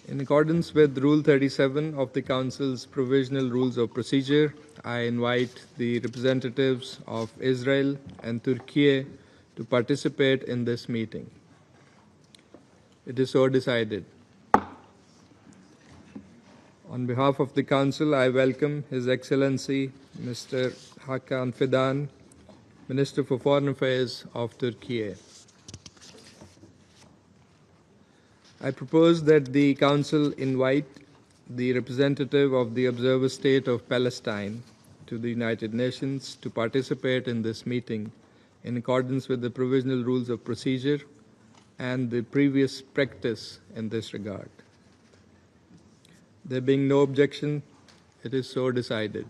In accordance with Rule 37 of the Council's Provisional Rules of Procedure, I invite the representatives of Israel and Turkey to participate in this meeting. It is so decided. On behalf of the Council, I welcome His Excellency Mr. Hakan Fidan, Minister for Foreign Affairs of Turkey. I propose that the Council invite the representative of the observer state of Palestine to the United Nations to participate in this meeting in accordance with the Provisional Rules of Procedure and the previous practice in this regard. There being no objection, it is so decided.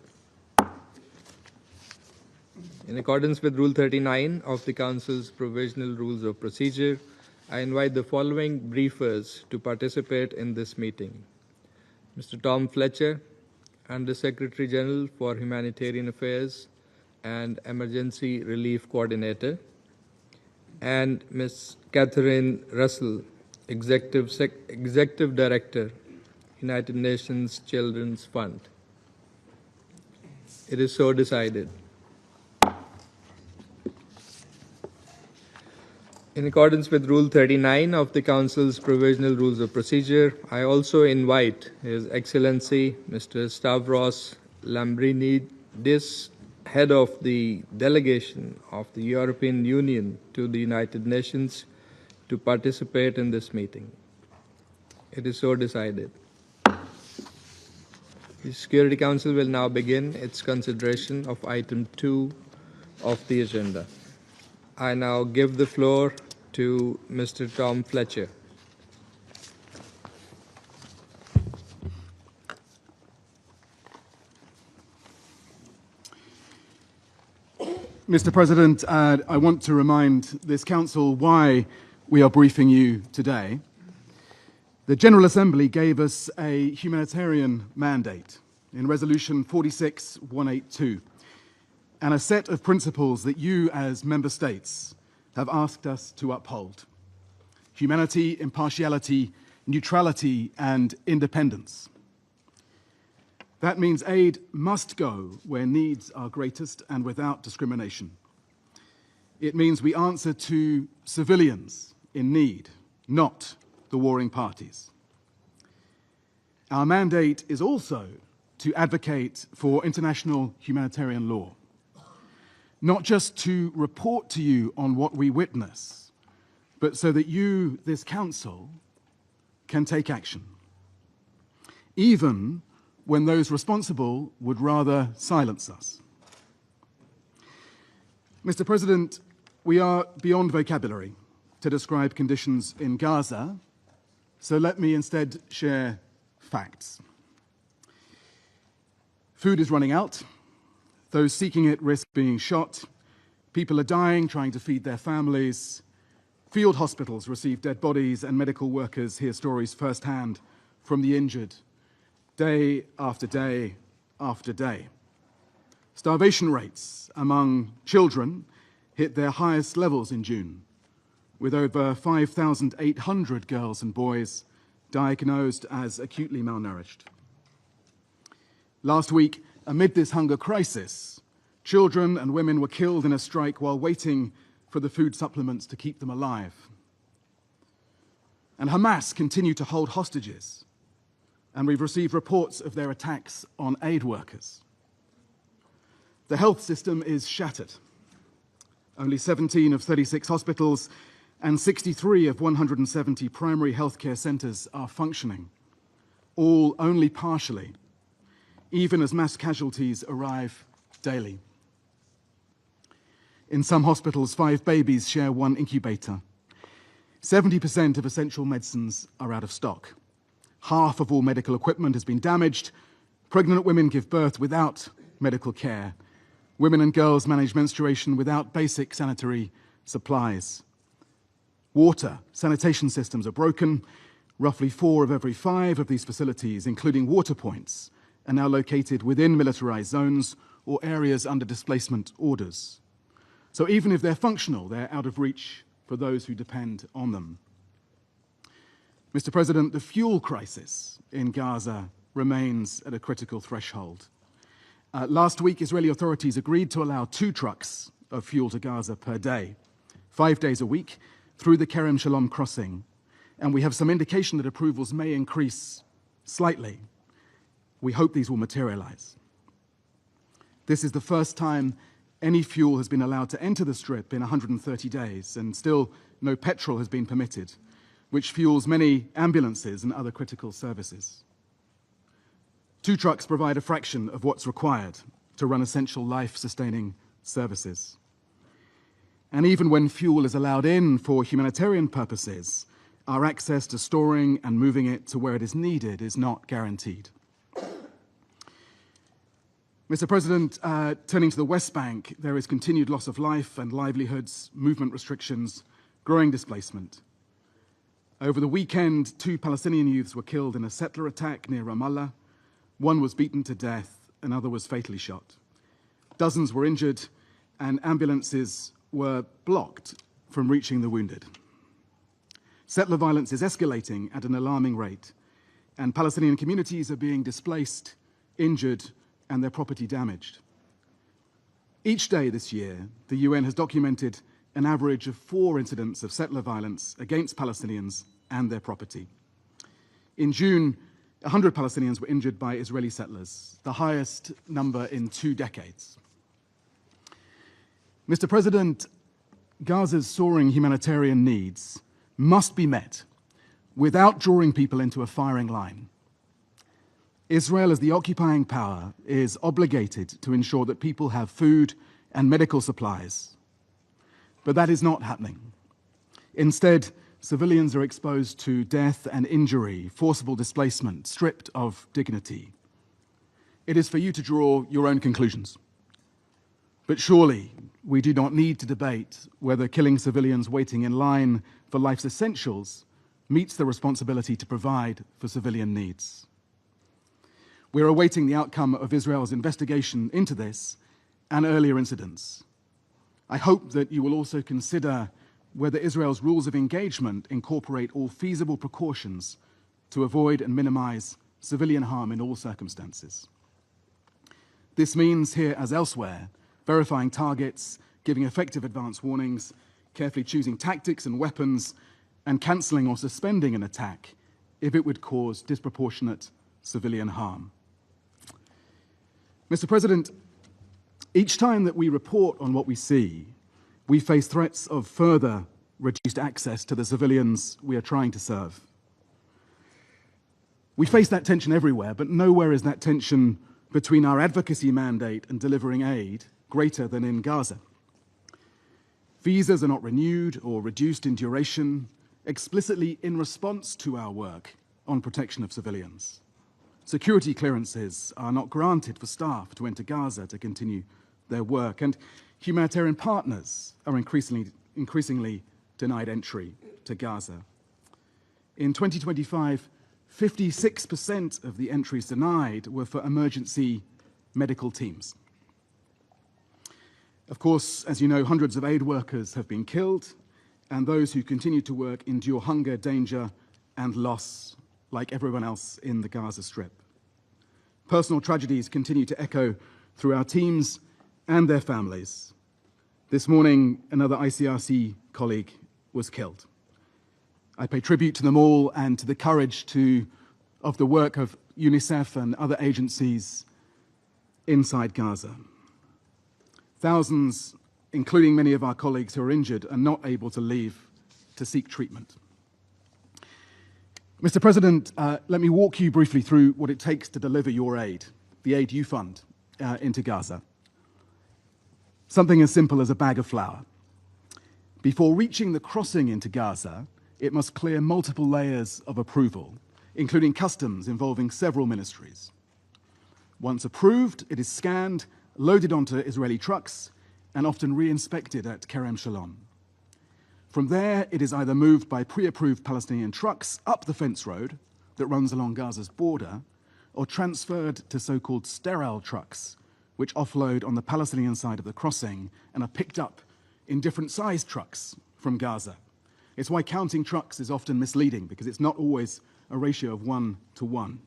In accordance with Rule 39 of the Council's Provisional Rules of Procedure, I invite the following briefers to participate in this meeting. Mr. Tom Fletcher, Under Secretary General for Humanitarian Affairs and Emergency Relief Coordinator, and Ms. Catherine Russell, Executive Director, United Nations Children's Fund. It is so decided. In accordance with Rule 39 of the Council's Provisional Rules of Procedure, I also invite His Excellency Mr. Stavros Lambrinidis, Head of the Delegation of the European Union to the United Nations, to participate in this meeting. It is so decided. The Security Council will now begin its consideration of Item 2 of the agenda. I now give the floor to Mr. Tom Fletcher. Mr. President, I want to remind this Council why we are briefing you today. The General Assembly gave us a humanitarian mandate in Resolution 46182 and a set of principles that you as Member States have asked us to uphold: humanity, impartiality, neutrality, and independence. That means aid must go where needs are greatest and without discrimination. It means we answer to civilians in need, not the warring parties. Our mandate is also to advocate for international humanitarian law, not just to report to you on what we witness, but so that you, this Council, can take action, even when those responsible would rather silence us. Mr. President, we are beyond vocabulary to describe conditions in Gaza, so let me instead share facts. Food is running out. Those seeking it risk being shot. People are dying trying to feed their families. Field hospitals receive dead bodies, and medical workers hear stories firsthand from the injured, day after day after day. Starvation rates among children hit their highest levels in June, with over 5,800 girls and boys diagnosed as acutely malnourished. Last week, amid this hunger crisis, children and women were killed in a strike while waiting for the food supplements to keep them alive. And Hamas continue to hold hostages, and we've received reports of their attacks on aid workers. The health system is shattered. Only 17 of 36 hospitals and 63 of 170 primary healthcare centers are functioning, all only partially, even as mass casualties arrive daily. In some hospitals, 5 babies share one incubator. 70% of essential medicines are out of stock. Half of all medical equipment has been damaged. Pregnant women give birth without medical care. Women and girls manage menstruation without basic sanitary supplies. Water, sanitation systems are broken. Roughly 4 of every 5 of these facilities, including water points, are now located within militarized zones or areas under displacement orders. So even if they're functional, they're out of reach for those who depend on them. Mr. President, the fuel crisis in Gaza remains at a critical threshold. Last week, Israeli authorities agreed to allow 2 trucks of fuel to Gaza per day, 5 days a week, through the Kerem Shalom crossing. And we have some indication that approvals may increase slightly. We hope these will materialize. This is the first time any fuel has been allowed to enter the Strip in 130 days, and still no petrol has been permitted, which fuels many ambulances and other critical services. 2 trucks provide a fraction of what's required to run essential life-sustaining services. And even when fuel is allowed in for humanitarian purposes, our access to storing and moving it to where it is needed is not guaranteed. Mr. President, turning to the West Bank, there is continued loss of life and livelihoods, movement restrictions, growing displacement. Over the weekend, 2 Palestinian youths were killed in a settler attack near Ramallah. 1 was beaten to death, another was fatally shot. Dozens were injured, and ambulances were blocked from reaching the wounded. Settler violence is escalating at an alarming rate, and Palestinian communities are being displaced, injured, and their property damaged. Each day this year, the UN has documented an average of 4 incidents of settler violence against Palestinians and their property. In June, 100 Palestinians were injured by Israeli settlers, the highest number in 2 decades. Mr. President, Gaza's soaring humanitarian needs must be met without drawing people into a firing line. Israel, as the occupying power, is obligated to ensure that people have food and medical supplies. But that is not happening. Instead, civilians are exposed to death and injury, forcible displacement, stripped of dignity. It is for you to draw your own conclusions. But surely we do not need to debate whether killing civilians waiting in line for life's essentials meets the responsibility to provide for civilian needs. We're awaiting the outcome of Israel's investigation into this and earlier incidents. I hope that you will also consider whether Israel's rules of engagement incorporate all feasible precautions to avoid and minimize civilian harm in all circumstances. This means, here as elsewhere, verifying targets, giving effective advance warnings, carefully choosing tactics and weapons, and cancelling or suspending an attack if it would cause disproportionate civilian harm. Mr. President, each time that we report on what we see, we face threats of further reduced access to the civilians we are trying to serve. We face that tension everywhere, but nowhere is that tension between our advocacy mandate and delivering aid greater than in Gaza. Visas are not renewed or reduced in duration, explicitly in response to our work on protection of civilians. Security clearances are not granted for staff to enter Gaza to continue their work, and humanitarian partners are increasingly denied entry to Gaza. In 2025, 56% of the entries denied were for emergency medical teams. Of course, as you know, hundreds of aid workers have been killed, and those who continue to work endure hunger, danger, and loss, like everyone else in the Gaza Strip. Personal tragedies continue to echo through our teams and their families. This morning, another ICRC colleague was killed. I pay tribute to them all and to the courage of the work of UNICEF and other agencies inside Gaza. Thousands, including many of our colleagues who are injured, are not able to leave to seek treatment. Mr. President, let me walk you briefly through what it takes to deliver your aid, the aid you fund, into Gaza. Something as simple as a bag of flour. Before reaching the crossing into Gaza, it must clear multiple layers of approval, including customs involving several ministries. Once approved, it is scanned, loaded onto Israeli trucks, and often re-inspected at Kerem Shalom. From there, it is either moved by pre-approved Palestinian trucks up the fence road that runs along Gaza's border, or transferred to so-called sterile trucks, which offload on the Palestinian side of the crossing and are picked up in different sized trucks from Gaza, It's why counting trucks is often misleading, because it's not always a ratio of 1 to 1.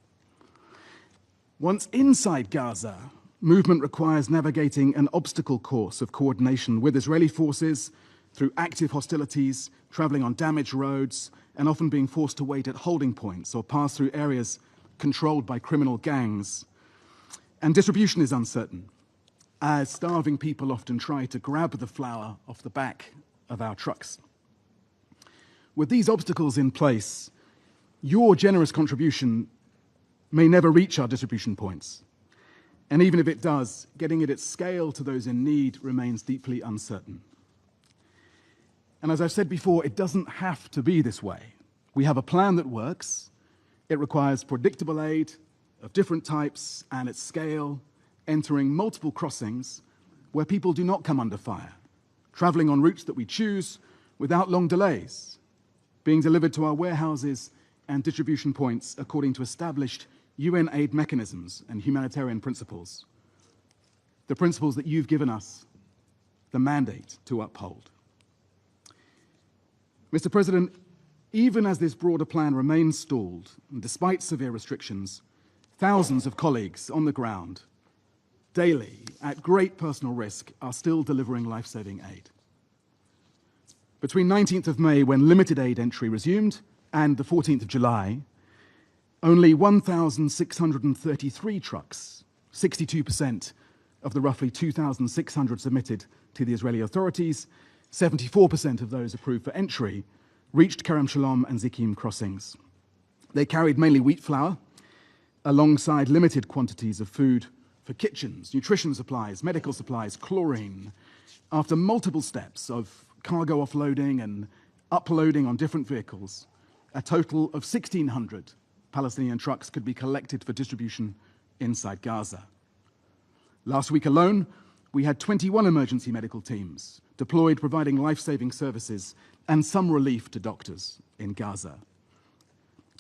Once inside Gaza, movement requires navigating an obstacle course of coordination with Israeli forces through active hostilities, traveling on damaged roads, and often being forced to wait at holding points or pass through areas controlled by criminal gangs. And distribution is uncertain, as starving people often try to grab the flour off the back of our trucks. With these obstacles in place, your generous contribution may never reach our distribution points. And even if it does, getting it at scale to those in need remains deeply uncertain. And as I've said before, it doesn't have to be this way. We have a plan that works. It requires predictable aid of different types and at scale, entering multiple crossings where people do not come under fire, traveling on routes that we choose without long delays, being delivered to our warehouses and distribution points according to established UN aid mechanisms and humanitarian principles, the principles that you've given us the mandate to uphold. Mr. President, even as this broader plan remains stalled, and despite severe restrictions, thousands of colleagues on the ground, daily, at great personal risk, are still delivering life-saving aid. Between 19th of May, when limited aid entry resumed, and the 14th of July, only 1,633 trucks, 62% of the roughly 2,600 submitted to the Israeli authorities, 74% of those approved for entry, reached Kerem Shalom and Zikim crossings. They carried mainly wheat flour, alongside limited quantities of food for kitchens, nutrition supplies, medical supplies, chlorine. After multiple steps of cargo offloading and uploading on different vehicles, a total of 1,600 Palestinian trucks could be collected for distribution inside Gaza. Last week alone, we had 21 emergency medical teams deployed providing life-saving services and some relief to doctors in Gaza.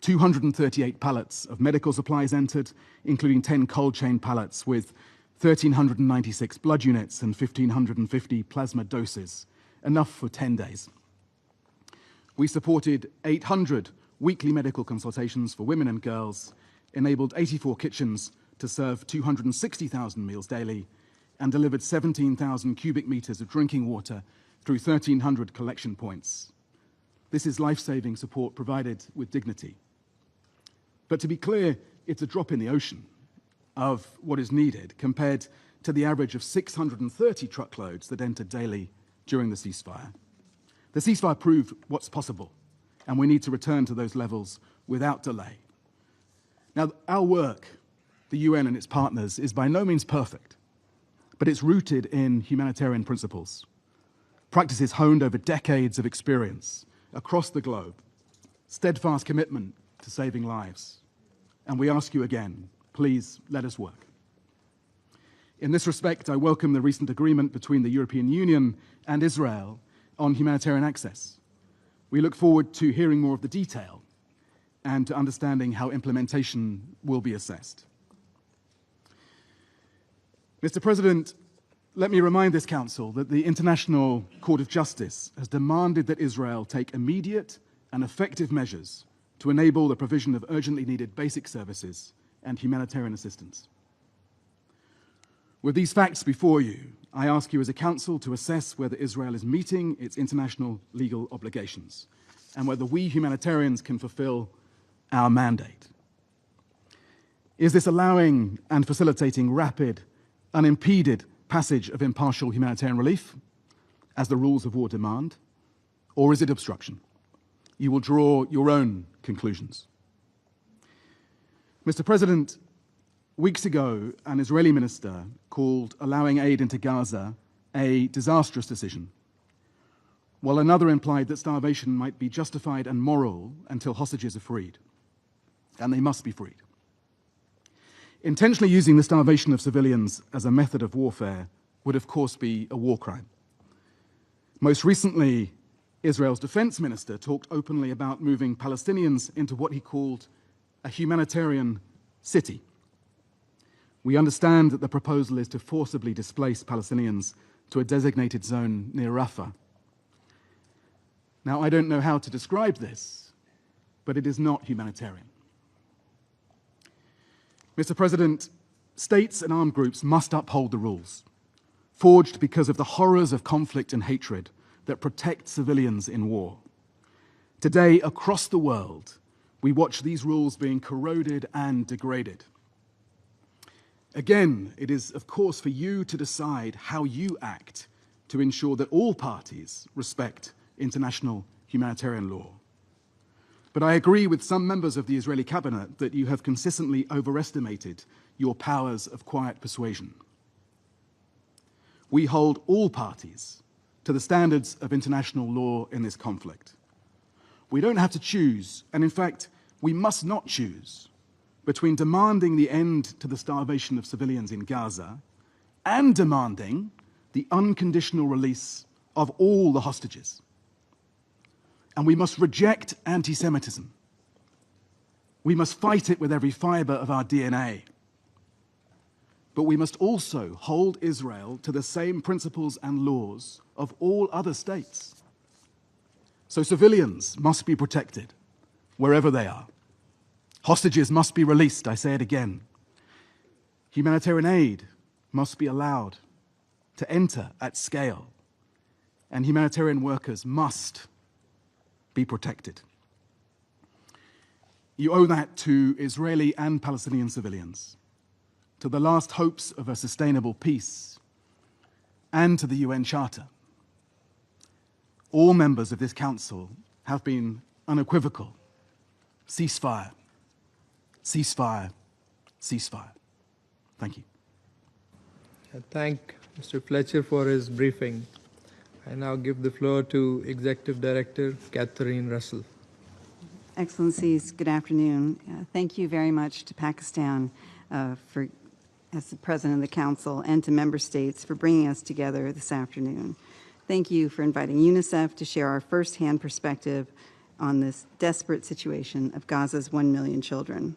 238 pallets of medical supplies entered, including 10 cold chain pallets with 1,396 blood units and 1,550 plasma doses, enough for 10 days. We supported 800 weekly medical consultations for women and girls, enabled 84 kitchens to serve 260,000 meals daily, and delivered 17,000 cubic meters of drinking water through 1,300 collection points. This is life-saving support provided with dignity. But to be clear, it's a drop in the ocean of what is needed compared to the average of 630 truckloads that entered daily during the ceasefire. The ceasefire proved what's possible, and we need to return to those levels without delay. Now, our work, the UN and its partners, is by no means perfect, but it's rooted in humanitarian principles, practices honed over decades of experience across the globe, steadfast commitment to saving lives. And we ask you again, please let us work. In this respect, I welcome the recent agreement between the European Union and Israel on humanitarian access. We look forward to hearing more of the detail and to understanding how implementation will be assessed. Mr. President, let me remind this Council that the International Court of Justice has demanded that Israel take immediate and effective measures to enable the provision of urgently needed basic services and humanitarian assistance. With these facts before you, I ask you as a Council to assess whether Israel is meeting its international legal obligations and whether we humanitarians can fulfill our mandate. Is this allowing and facilitating rapid, unimpeded passage of impartial humanitarian relief, as the rules of war demand, or is it obstruction? You will draw your own conclusions. Mr. President, weeks ago, an Israeli minister called allowing aid into Gaza a disastrous decision, while another implied that starvation might be justified and moral until hostages are freed, and they must be freed. Intentionally using the starvation of civilians as a method of warfare would, of course, be a war crime. Most recently, Israel's defense minister talked openly about moving Palestinians into what he called a humanitarian city. We understand that the proposal is to forcibly displace Palestinians to a designated zone near Rafah. Now, I don't know how to describe this, but it is not humanitarian. Mr. President, states and armed groups must uphold the rules, forged because of the horrors of conflict and hatred that protect civilians in war. Today, across the world, we watch these rules being corroded and degraded. Again, it is, of course, for you to decide how you act to ensure that all parties respect international humanitarian law. But I agree with some members of the Israeli cabinet that you have consistently overestimated your powers of quiet persuasion. We hold all parties to the standards of international law in this conflict. We don't have to choose, and in fact, we must not choose, between demanding the end to the starvation of civilians in Gaza and demanding the unconditional release of all the hostages. And we must reject anti-Semitism. We must fight it with every fiber of our DNA. But we must also hold Israel to the same principles and laws of all other states. So civilians must be protected wherever they are. Hostages must be released, I say it again. Humanitarian aid must be allowed to enter at scale, and humanitarian workers must be protected. You owe that to Israeli and Palestinian civilians, to the last hopes of a sustainable peace, and to the UN Charter. All members of this council have been unequivocal. Ceasefire, ceasefire, ceasefire. Thank you. I thank Mr. Fletcher for his briefing. I now give the floor to Executive Director Catherine Russell. Excellencies, good afternoon. Thank you very much to Pakistan as the President of the Council, and to member states for bringing us together this afternoon. Thank you for inviting UNICEF to share our firsthand perspective on this desperate situation of Gaza's 1 million children.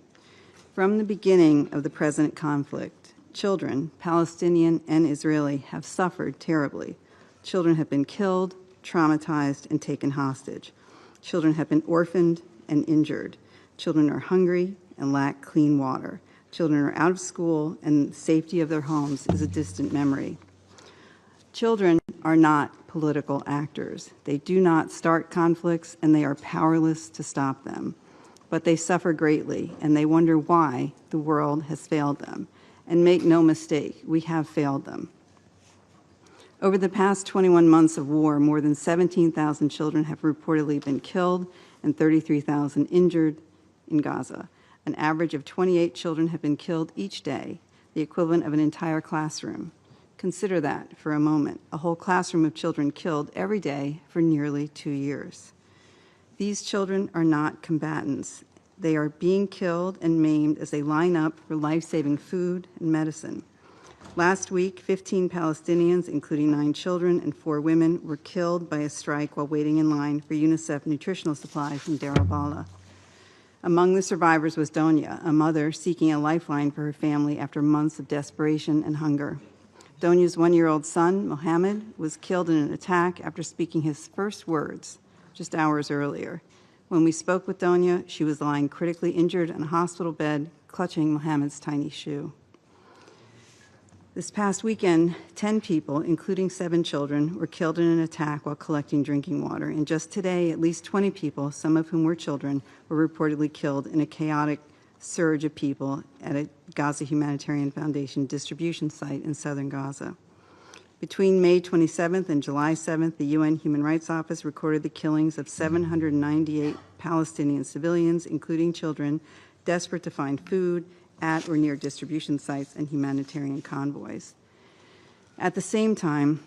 From the beginning of the present conflict, children, Palestinian and Israeli, have suffered terribly. Children have been killed, traumatized, and taken hostage. Children have been orphaned and injured. Children are hungry and lack clean water. Children are out of school, and the safety of their homes is a distant memory. Children are not political actors. They do not start conflicts, and they are powerless to stop them. But they suffer greatly, and they wonder why the world has failed them. And make no mistake, we have failed them. Over the past 21 months of war, more than 17,000 children have reportedly been killed and 33,000 injured in Gaza. An average of 28 children have been killed each day, the equivalent of an entire classroom. Consider that for a moment, a whole classroom of children killed every day for nearly 2 years. These children are not combatants. They are being killed and maimed as they line up for life-saving food and medicine. Last week, 15 Palestinians, including 9 children and 4 women, were killed by a strike while waiting in line for UNICEF nutritional supplies in Deir al-Balah. Among the survivors was Donia, a mother seeking a lifeline for her family after months of desperation and hunger. Donia's 1-year-old son, Mohammed, was killed in an attack after speaking his first words just hours earlier. When we spoke with Donia, she was lying critically injured in a hospital bed, clutching Mohammed's tiny shoe. This past weekend, 10 people, including 7 children, were killed in an attack while collecting drinking water. And just today, at least 20 people, some of whom were children, were reportedly killed in a chaotic surge of people at a Gaza Humanitarian Foundation distribution site in southern Gaza. Between May 27th and July 7th, the UN Human Rights Office recorded the killings of 798 Palestinian civilians, including children, desperate to find food at or near distribution sites and humanitarian convoys. At the same time,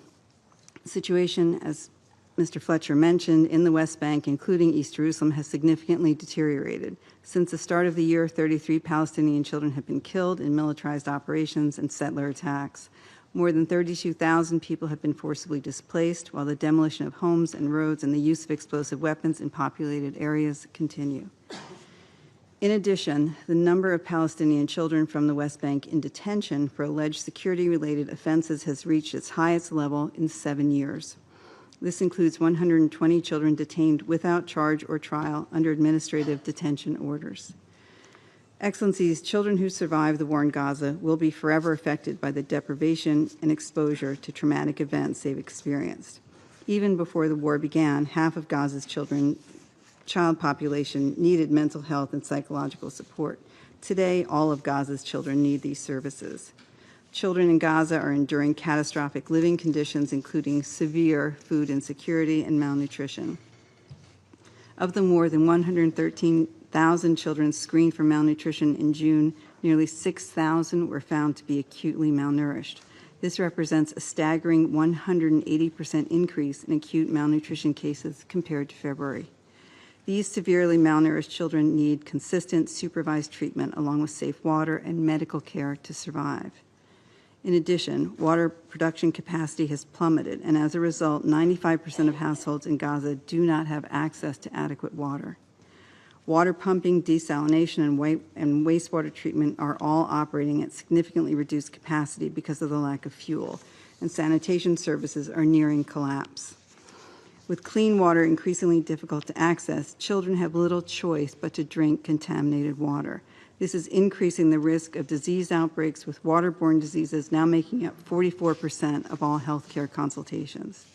the situation, as Mr. Fletcher mentioned, in the West Bank, including East Jerusalem, has significantly deteriorated. Since the start of the year, 33 Palestinian children have been killed in militarized operations and settler attacks. More than 32,000 people have been forcibly displaced, while the demolition of homes and roads and the use of explosive weapons in populated areas continue. In addition, the number of Palestinian children from the West Bank in detention for alleged security-related offenses has reached its highest level in 7 years. This includes 120 children detained without charge or trial under administrative detention orders. Excellencies, children who survive the war in Gaza will be forever affected by the deprivation and exposure to traumatic events they've experienced. Even before the war began, half of Gaza's child population needed mental health and psychological support. Today, all of Gaza's children need these services. Children in Gaza are enduring catastrophic living conditions, including severe food insecurity and malnutrition. Of the more than 113,000 children screened for malnutrition in June, nearly 6,000 were found to be acutely malnourished. This represents a staggering 180% increase in acute malnutrition cases compared to February. These severely malnourished children need consistent supervised treatment along with safe water and medical care to survive. In addition, water production capacity has plummeted, and as a result, 95% of households in Gaza do not have access to adequate water. Water pumping, desalination, and wastewater treatment are all operating at significantly reduced capacity because of the lack of fuel, and sanitation services are nearing collapse. With clean water increasingly difficult to access, children have little choice but to drink contaminated water. This is increasing the risk of disease outbreaks, with waterborne diseases now making up 44% of all healthcare consultations.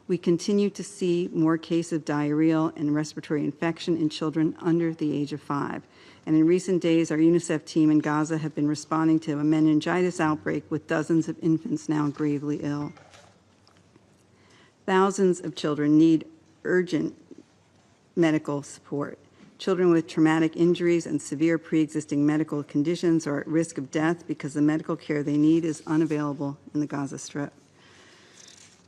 We continue to see more cases of diarrheal and respiratory infection in children under the age of 5. And in recent days, our UNICEF team in Gaza have been responding to a meningitis outbreak with dozens of infants now gravely ill. Thousands of children need urgent medical support. Children with traumatic injuries and severe pre-existing medical conditions are at risk of death because the medical care they need is unavailable in the Gaza Strip.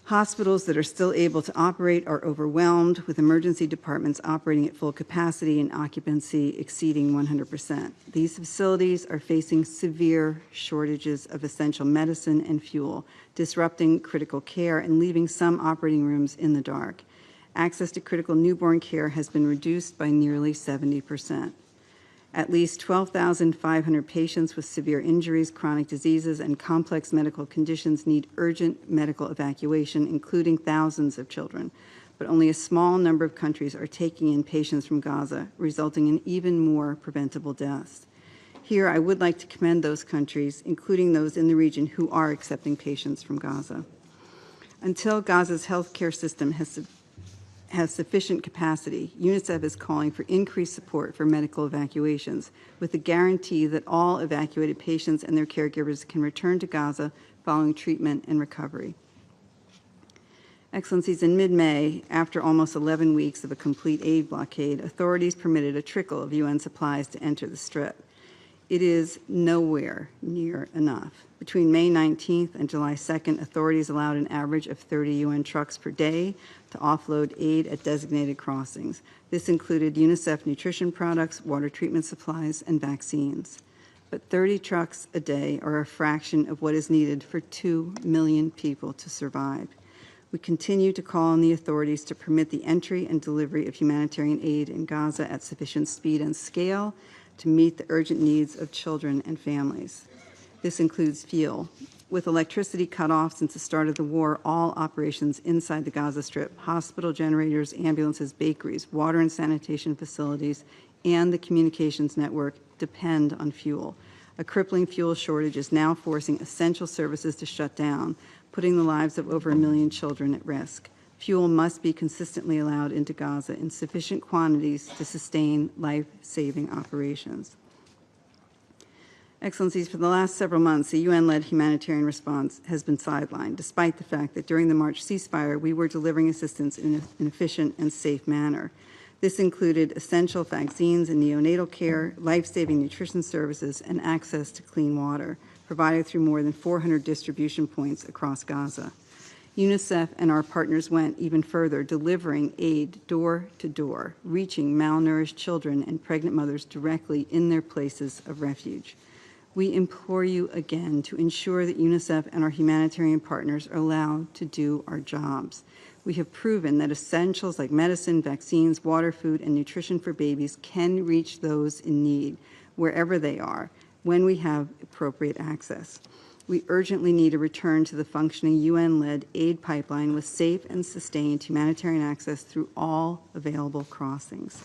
Hospitals that are still able to operate are overwhelmed, with emergency departments operating at full capacity and occupancy exceeding 100%. These facilities are facing severe shortages of essential medicine and fuel, disrupting critical care and leaving some operating rooms in the dark. Access to critical newborn care has been reduced by nearly 70%. At least 12,500 patients with severe injuries, chronic diseases, and complex medical conditions need urgent medical evacuation, including thousands of children. But only a small number of countries are taking in patients from Gaza, resulting in even more preventable deaths. Here, I would like to commend those countries, including those in the region, who are accepting patients from Gaza. Until Gaza's healthcare system has sufficient capacity, UNICEF is calling for increased support for medical evacuations, with the guarantee that all evacuated patients and their caregivers can return to Gaza following treatment and recovery. Excellencies, in mid-May, after almost 11 weeks of a complete aid blockade, authorities permitted a trickle of UN supplies to enter the Strip. It is nowhere near enough. Between May 19th and July 2nd, authorities allowed an average of 30 UN trucks per day to offload aid at designated crossings. This included UNICEF nutrition products, water treatment supplies, and vaccines. But 30 trucks a day are a fraction of what is needed for 2 million people to survive. We continue to call on the authorities to permit the entry and delivery of humanitarian aid in Gaza at sufficient speed and scale to meet the urgent needs of children and families. This includes fuel. With electricity cut off since the start of the war, all operations inside the Gaza Strip, hospital generators, ambulances, bakeries, water and sanitation facilities, and the communications network depend on fuel. A crippling fuel shortage is now forcing essential services to shut down, putting the lives of over 1 million children at risk. Fuel must be consistently allowed into Gaza in sufficient quantities to sustain life-saving operations. Excellencies, for the last several months, the UN-led humanitarian response has been sidelined, despite the fact that during the March ceasefire, we were delivering assistance in an efficient and safe manner. This included essential vaccines and neonatal care, life-saving nutrition services, and access to clean water, provided through more than 400 distribution points across Gaza. UNICEF and our partners went even further, delivering aid door to door, reaching malnourished children and pregnant mothers directly in their places of refuge. We implore you again to ensure that UNICEF and our humanitarian partners are allowed to do our jobs. We have proven that essentials like medicine, vaccines, water, food, and nutrition for babies can reach those in need wherever they are when we have appropriate access. We urgently need a return to the functioning UN-led aid pipeline with safe and sustained humanitarian access through all available crossings.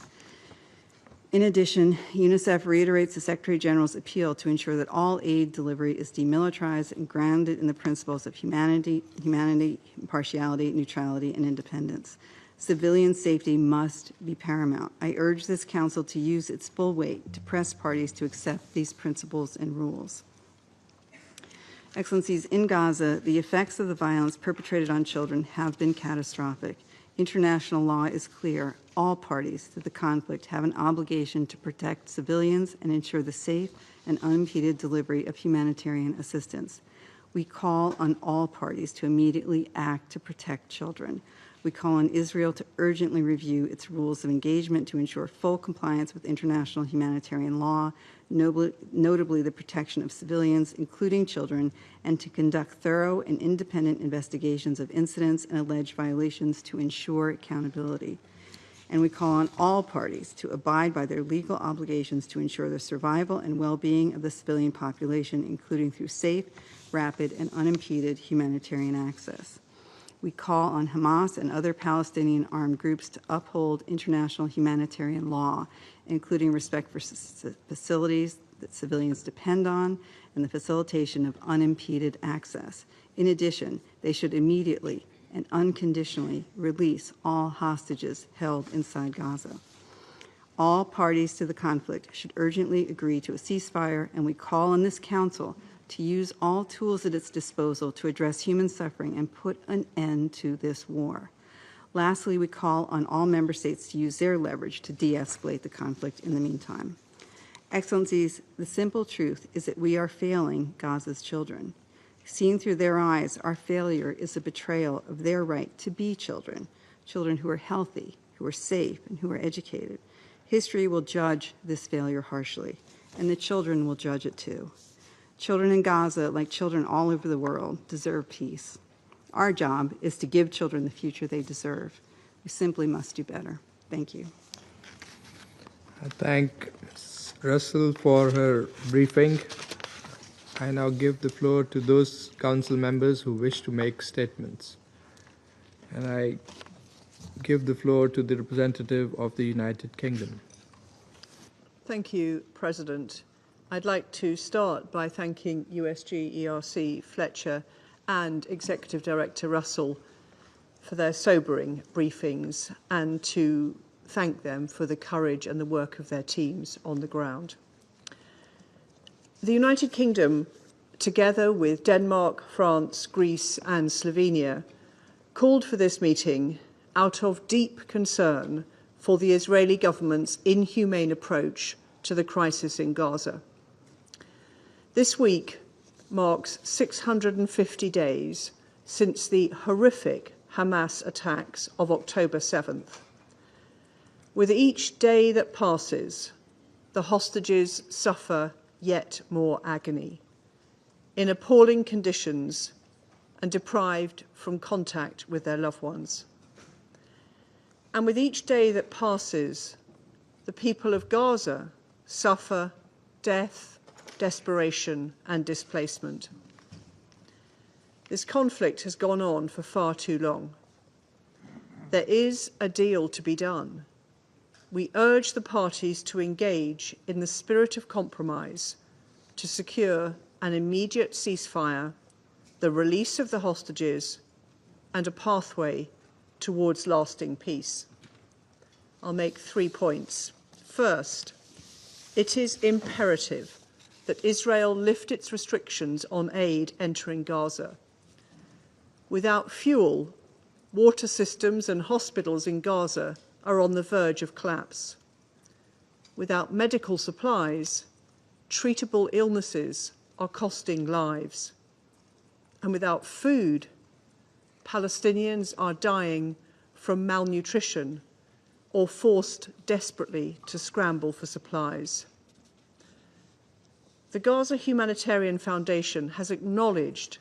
In addition, UNICEF reiterates the Secretary General's appeal to ensure that all aid delivery is demilitarized and grounded in the principles of humanity, impartiality, neutrality, and independence. Civilian safety must be paramount. I urge this Council to use its full weight to press parties to accept these principles and rules. Excellencies, in Gaza, the effects of the violence perpetrated on children have been catastrophic. International law is clear. All parties to the conflict have an obligation to protect civilians and ensure the safe and unimpeded delivery of humanitarian assistance. We call on all parties to immediately act to protect children. We call on Israel to urgently review its rules of engagement to ensure full compliance with international humanitarian law, notably the protection of civilians, including children, and to conduct thorough and independent investigations of incidents and alleged violations to ensure accountability. And we call on all parties to abide by their legal obligations to ensure the survival and well-being of the civilian population, including through safe, rapid, and unimpeded humanitarian access. We call on Hamas and other Palestinian armed groups to uphold international humanitarian law, including respect for facilities that civilians depend on and the facilitation of unimpeded access. In addition, they should immediately and unconditionally release all hostages held inside Gaza. All parties to the conflict should urgently agree to a ceasefire, and we call on this Council to use all tools at its disposal to address human suffering and put an end to this war. Lastly, we call on all member states to use their leverage to de-escalate the conflict in the meantime. Excellencies, the simple truth is that we are failing Gaza's children. Seen through their eyes, our failure is a betrayal of their right to be children, children who are healthy, who are safe, and who are educated. History will judge this failure harshly, and the children will judge it too. Children in Gaza, like children all over the world, deserve peace. Our job is to give children the future they deserve. We simply must do better. Thank you. I thank Ms. Russell for her briefing. I now give the floor to those council members who wish to make statements. And I give the floor to the representative of the United Kingdom. Thank you, President. I'd like to start by thanking USG ERC Fletcher and Executive Director Russell for their sobering briefings and to thank them for the courage and the work of their teams on the ground. The United Kingdom, together with Denmark, France, Greece and Slovenia, called for this meeting out of deep concern for the Israeli government's inhumane approach to the crisis in Gaza. This week marks 650 days since the horrific Hamas attacks of October 7th. With each day that passes, the hostages suffer yet more agony, in appalling conditions and deprived from contact with their loved ones. And with each day that passes, the people of Gaza suffer death, desperation and displacement. This conflict has gone on for far too long. There is a deal to be done. We urge the parties to engage in the spirit of compromise to secure an immediate ceasefire, the release of the hostages, and a pathway towards lasting peace. I'll make 3 points. First, it is imperative that Israel lift its restrictions on aid entering Gaza. Without fuel, water systems and hospitals in Gaza are on the verge of collapse. Without medical supplies, treatable illnesses are costing lives. And without food, Palestinians are dying from malnutrition or forced desperately to scramble for supplies. The Gaza Humanitarian Foundation has acknowledged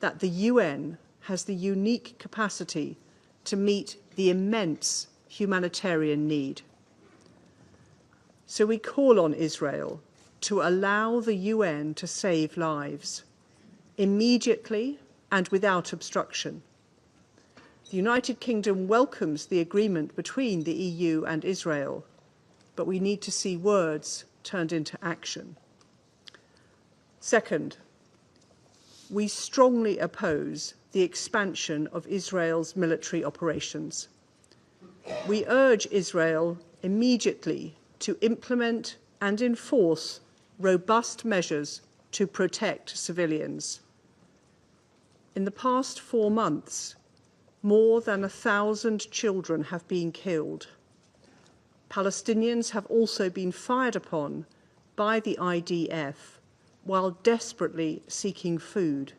that the UN has the unique capacity to meet the immense humanitarian need. So we call on Israel to allow the UN to save lives, immediately and without obstruction. The United Kingdom welcomes the agreement between the EU and Israel, but we need to see words turned into action. Second, we strongly oppose the expansion of Israel's military operations. We urge Israel immediately to implement and enforce robust measures to protect civilians. In the past 4 months, more than 1,000 children have been killed. Palestinians have also been fired upon by the IDF while desperately seeking food,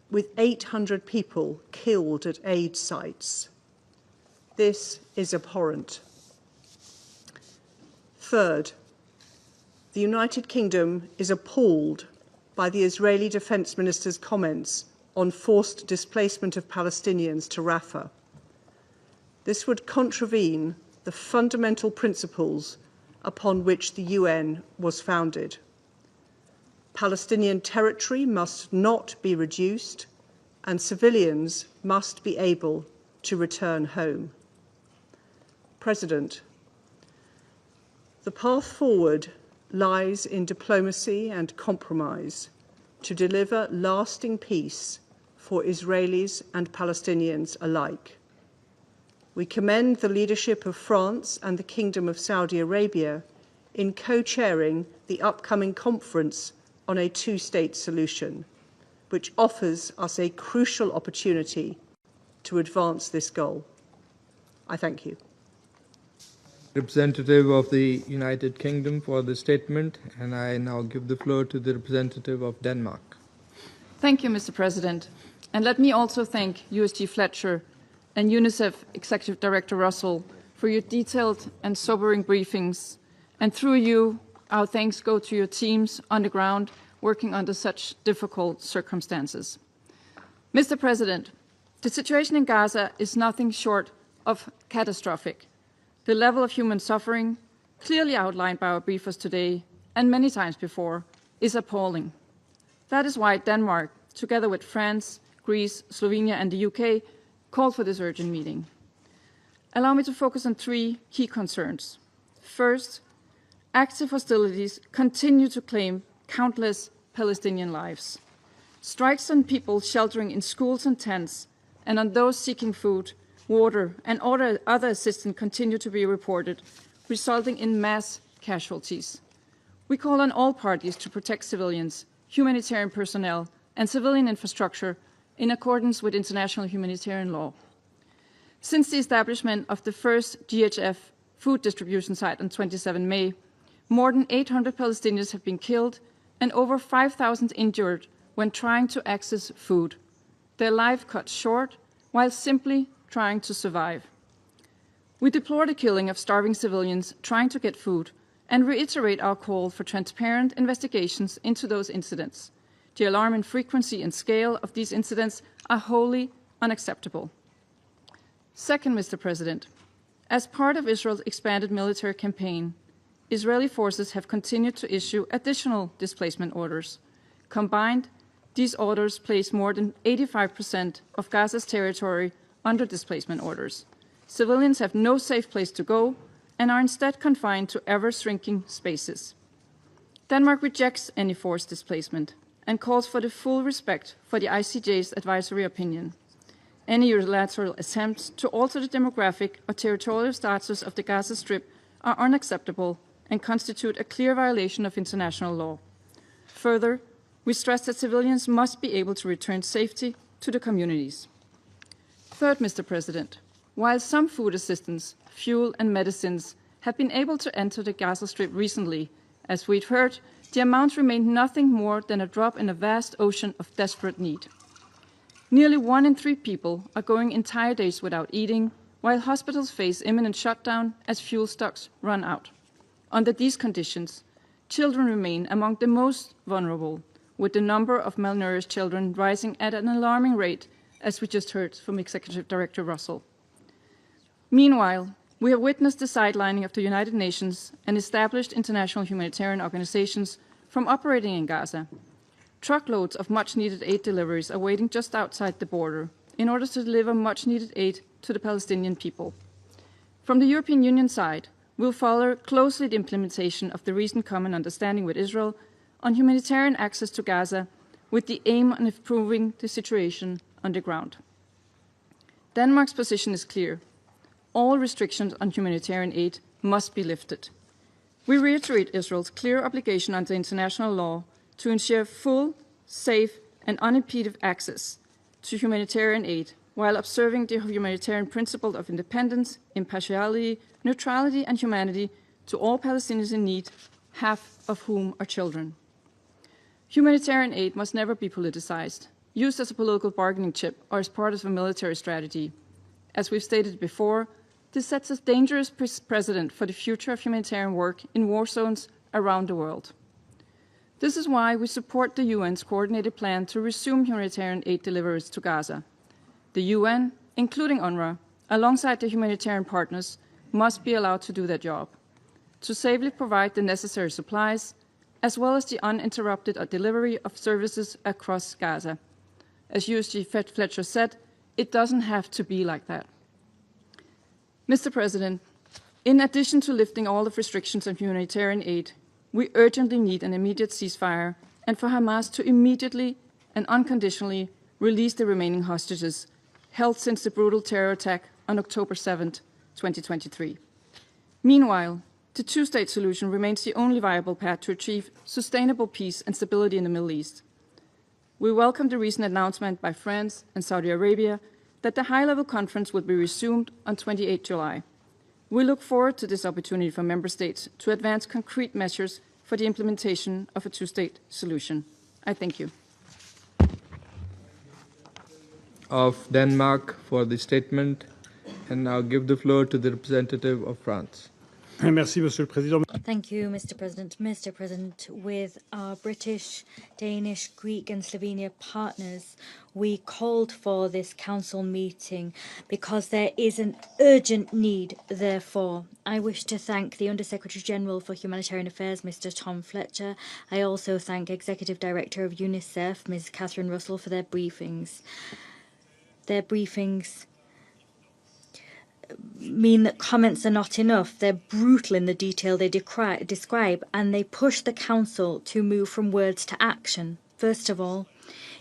with 800 people killed at aid sites. This is abhorrent. Third, the United Kingdom is appalled by the Israeli Defense Minister's comments on forced displacement of Palestinians to Rafah. This would contravene the fundamental principles upon which the UN was founded. Palestinian territory must not be reduced, and civilians must be able to return home. President, the path forward lies in diplomacy and compromise to deliver lasting peace for Israelis and Palestinians alike. We commend the leadership of France and the Kingdom of Saudi Arabia in co-chairing the upcoming conference on a two-state solution, which offers us a crucial opportunity to advance this goal. I thank you. Representative of the United Kingdom for the statement, and I now give the floor to the representative of Denmark. Thank you, Mr. President. And let me also thank USG Fletcher and UNICEF Executive Director Russell for your detailed and sobering briefings. And through you, our thanks go to your teams on the ground working under such difficult circumstances. Mr. President, the situation in Gaza is nothing short of catastrophic. The level of human suffering, clearly outlined by our briefers today and many times before, is appalling. That is why Denmark, together with France, Greece, Slovenia, and the UK, called for this urgent meeting. Allow me to focus on 3 key concerns. First, active hostilities continue to claim countless Palestinian lives. Strikes on people sheltering in schools and tents, and on those seeking food, water, and other assistance continue to be reported, resulting in mass casualties. We call on all parties to protect civilians, humanitarian personnel, and civilian infrastructure in accordance with international humanitarian law. Since the establishment of the first GHF food distribution site on 27 May, more than 800 Palestinians have been killed and over 5,000 injured when trying to access food, their life cut short while simply trying to survive. We deplore the killing of starving civilians trying to get food and reiterate our call for transparent investigations into those incidents. The alarming frequency and scale of these incidents are wholly unacceptable. Second, Mr. President, as part of Israel's expanded military campaign, Israeli forces have continued to issue additional displacement orders. Combined, these orders place more than 85% of Gaza's territory under displacement orders. Civilians have no safe place to go and are instead confined to ever-shrinking spaces. Denmark rejects any forced displacement and calls for the full respect for the ICJ's advisory opinion. Any unilateral attempts to alter the demographic or territorial status of the Gaza Strip are unacceptable and constitute a clear violation of international law. Further, we stress that civilians must be able to return safely to the communities. Third, Mr. President, while some food assistance, fuel and medicines have been able to enter the Gaza Strip recently, as we've heard, the amount remained nothing more than a drop in a vast ocean of desperate need. Nearly 1 in 3 people are going entire days without eating, while hospitals face imminent shutdown as fuel stocks run out. Under these conditions, children remain among the most vulnerable, with the number of malnourished children rising at an alarming rate, as we just heard from Executive Director Russell. Meanwhile, we have witnessed the sidelining of the United Nations and established international humanitarian organizations from operating in Gaza. truckloads of much-needed aid deliveries are waiting just outside the border in order to deliver much-needed aid to the Palestinian people. From the European Union side, we'll follow closely the implementation of the recent common understanding with Israel on humanitarian access to Gaza with the aim of improving the situation on the ground. Denmark's position is clear. All restrictions on humanitarian aid must be lifted. We reiterate Israel's clear obligation under international law to ensure full, safe, and unimpeded access to humanitarian aid while observing the humanitarian principle of independence, impartiality, neutrality, and humanity to all Palestinians in need, half of whom are children. Humanitarian aid must never be politicized, used as a political bargaining chip or as part of a military strategy. As we've stated before, this sets a dangerous precedent for the future of humanitarian work in war zones around the world. This is why we support the UN's coordinated plan to resume humanitarian aid deliveries to Gaza. The UN, including UNRWA, alongside the humanitarian partners, must be allowed to do their job, to safely provide the necessary supplies, as well as the uninterrupted delivery of services across Gaza. As USG Fletcher said, it doesn't have to be like that. Mr. President, in addition to lifting all the restrictions on humanitarian aid, we urgently need an immediate ceasefire and for Hamas to immediately and unconditionally release the remaining hostages held since the brutal terror attack on October 7, 2023. Meanwhile, the two-state solution remains the only viable path to achieve sustainable peace and stability in the Middle East. We welcome the recent announcement by France and Saudi Arabia that the high-level conference would be resumed on 28 July. We look forward to this opportunity for member states to advance concrete measures for the implementation of a two-state solution. I thank you. Of Denmark for the statement, and now give the floor to the representative of France. Merci, Monsieur le Président. Thank you, Mr. President. Mr. President, with our British, Danish, Greek and Slovenia partners, we called for this council meeting because there is an urgent need, therefore. I wish to thank the Under-Secretary General for Humanitarian Affairs, Mr. Tom Fletcher. I also thank Executive Director of UNICEF, Ms. Catherine Russell, for their briefings. Their briefings mean that comments are not enough. They're brutal in the detail they describe, and they push the Council to move from words to action. First of all,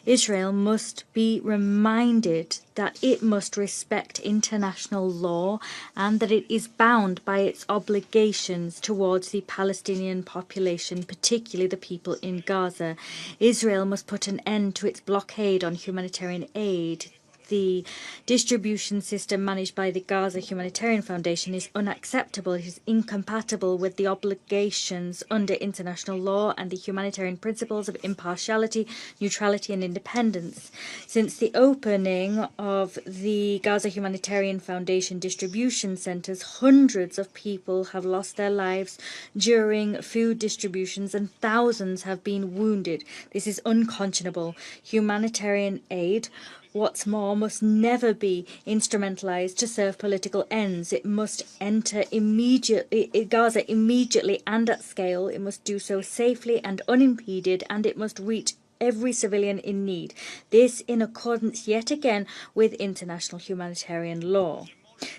Israel must be reminded that it must respect international law and that it is bound by its obligations towards the Palestinian population, particularly the people in Gaza. Israel must put an end to its blockade on humanitarian aid. The distribution system managed by the Gaza Humanitarian Foundation is unacceptable. It is incompatible with the obligations under international law and the humanitarian principles of impartiality, neutrality and independence. Since the opening of the Gaza Humanitarian Foundation distribution centres, hundreds of people have lost their lives during food distributions and thousands have been wounded. This is unconscionable. Humanitarian aid, what's more, must never be instrumentalized to serve political ends. It must enter Gaza immediately and at scale. It must do so safely and unimpeded, and it must reach every civilian in need. This in accordance yet again with international humanitarian law.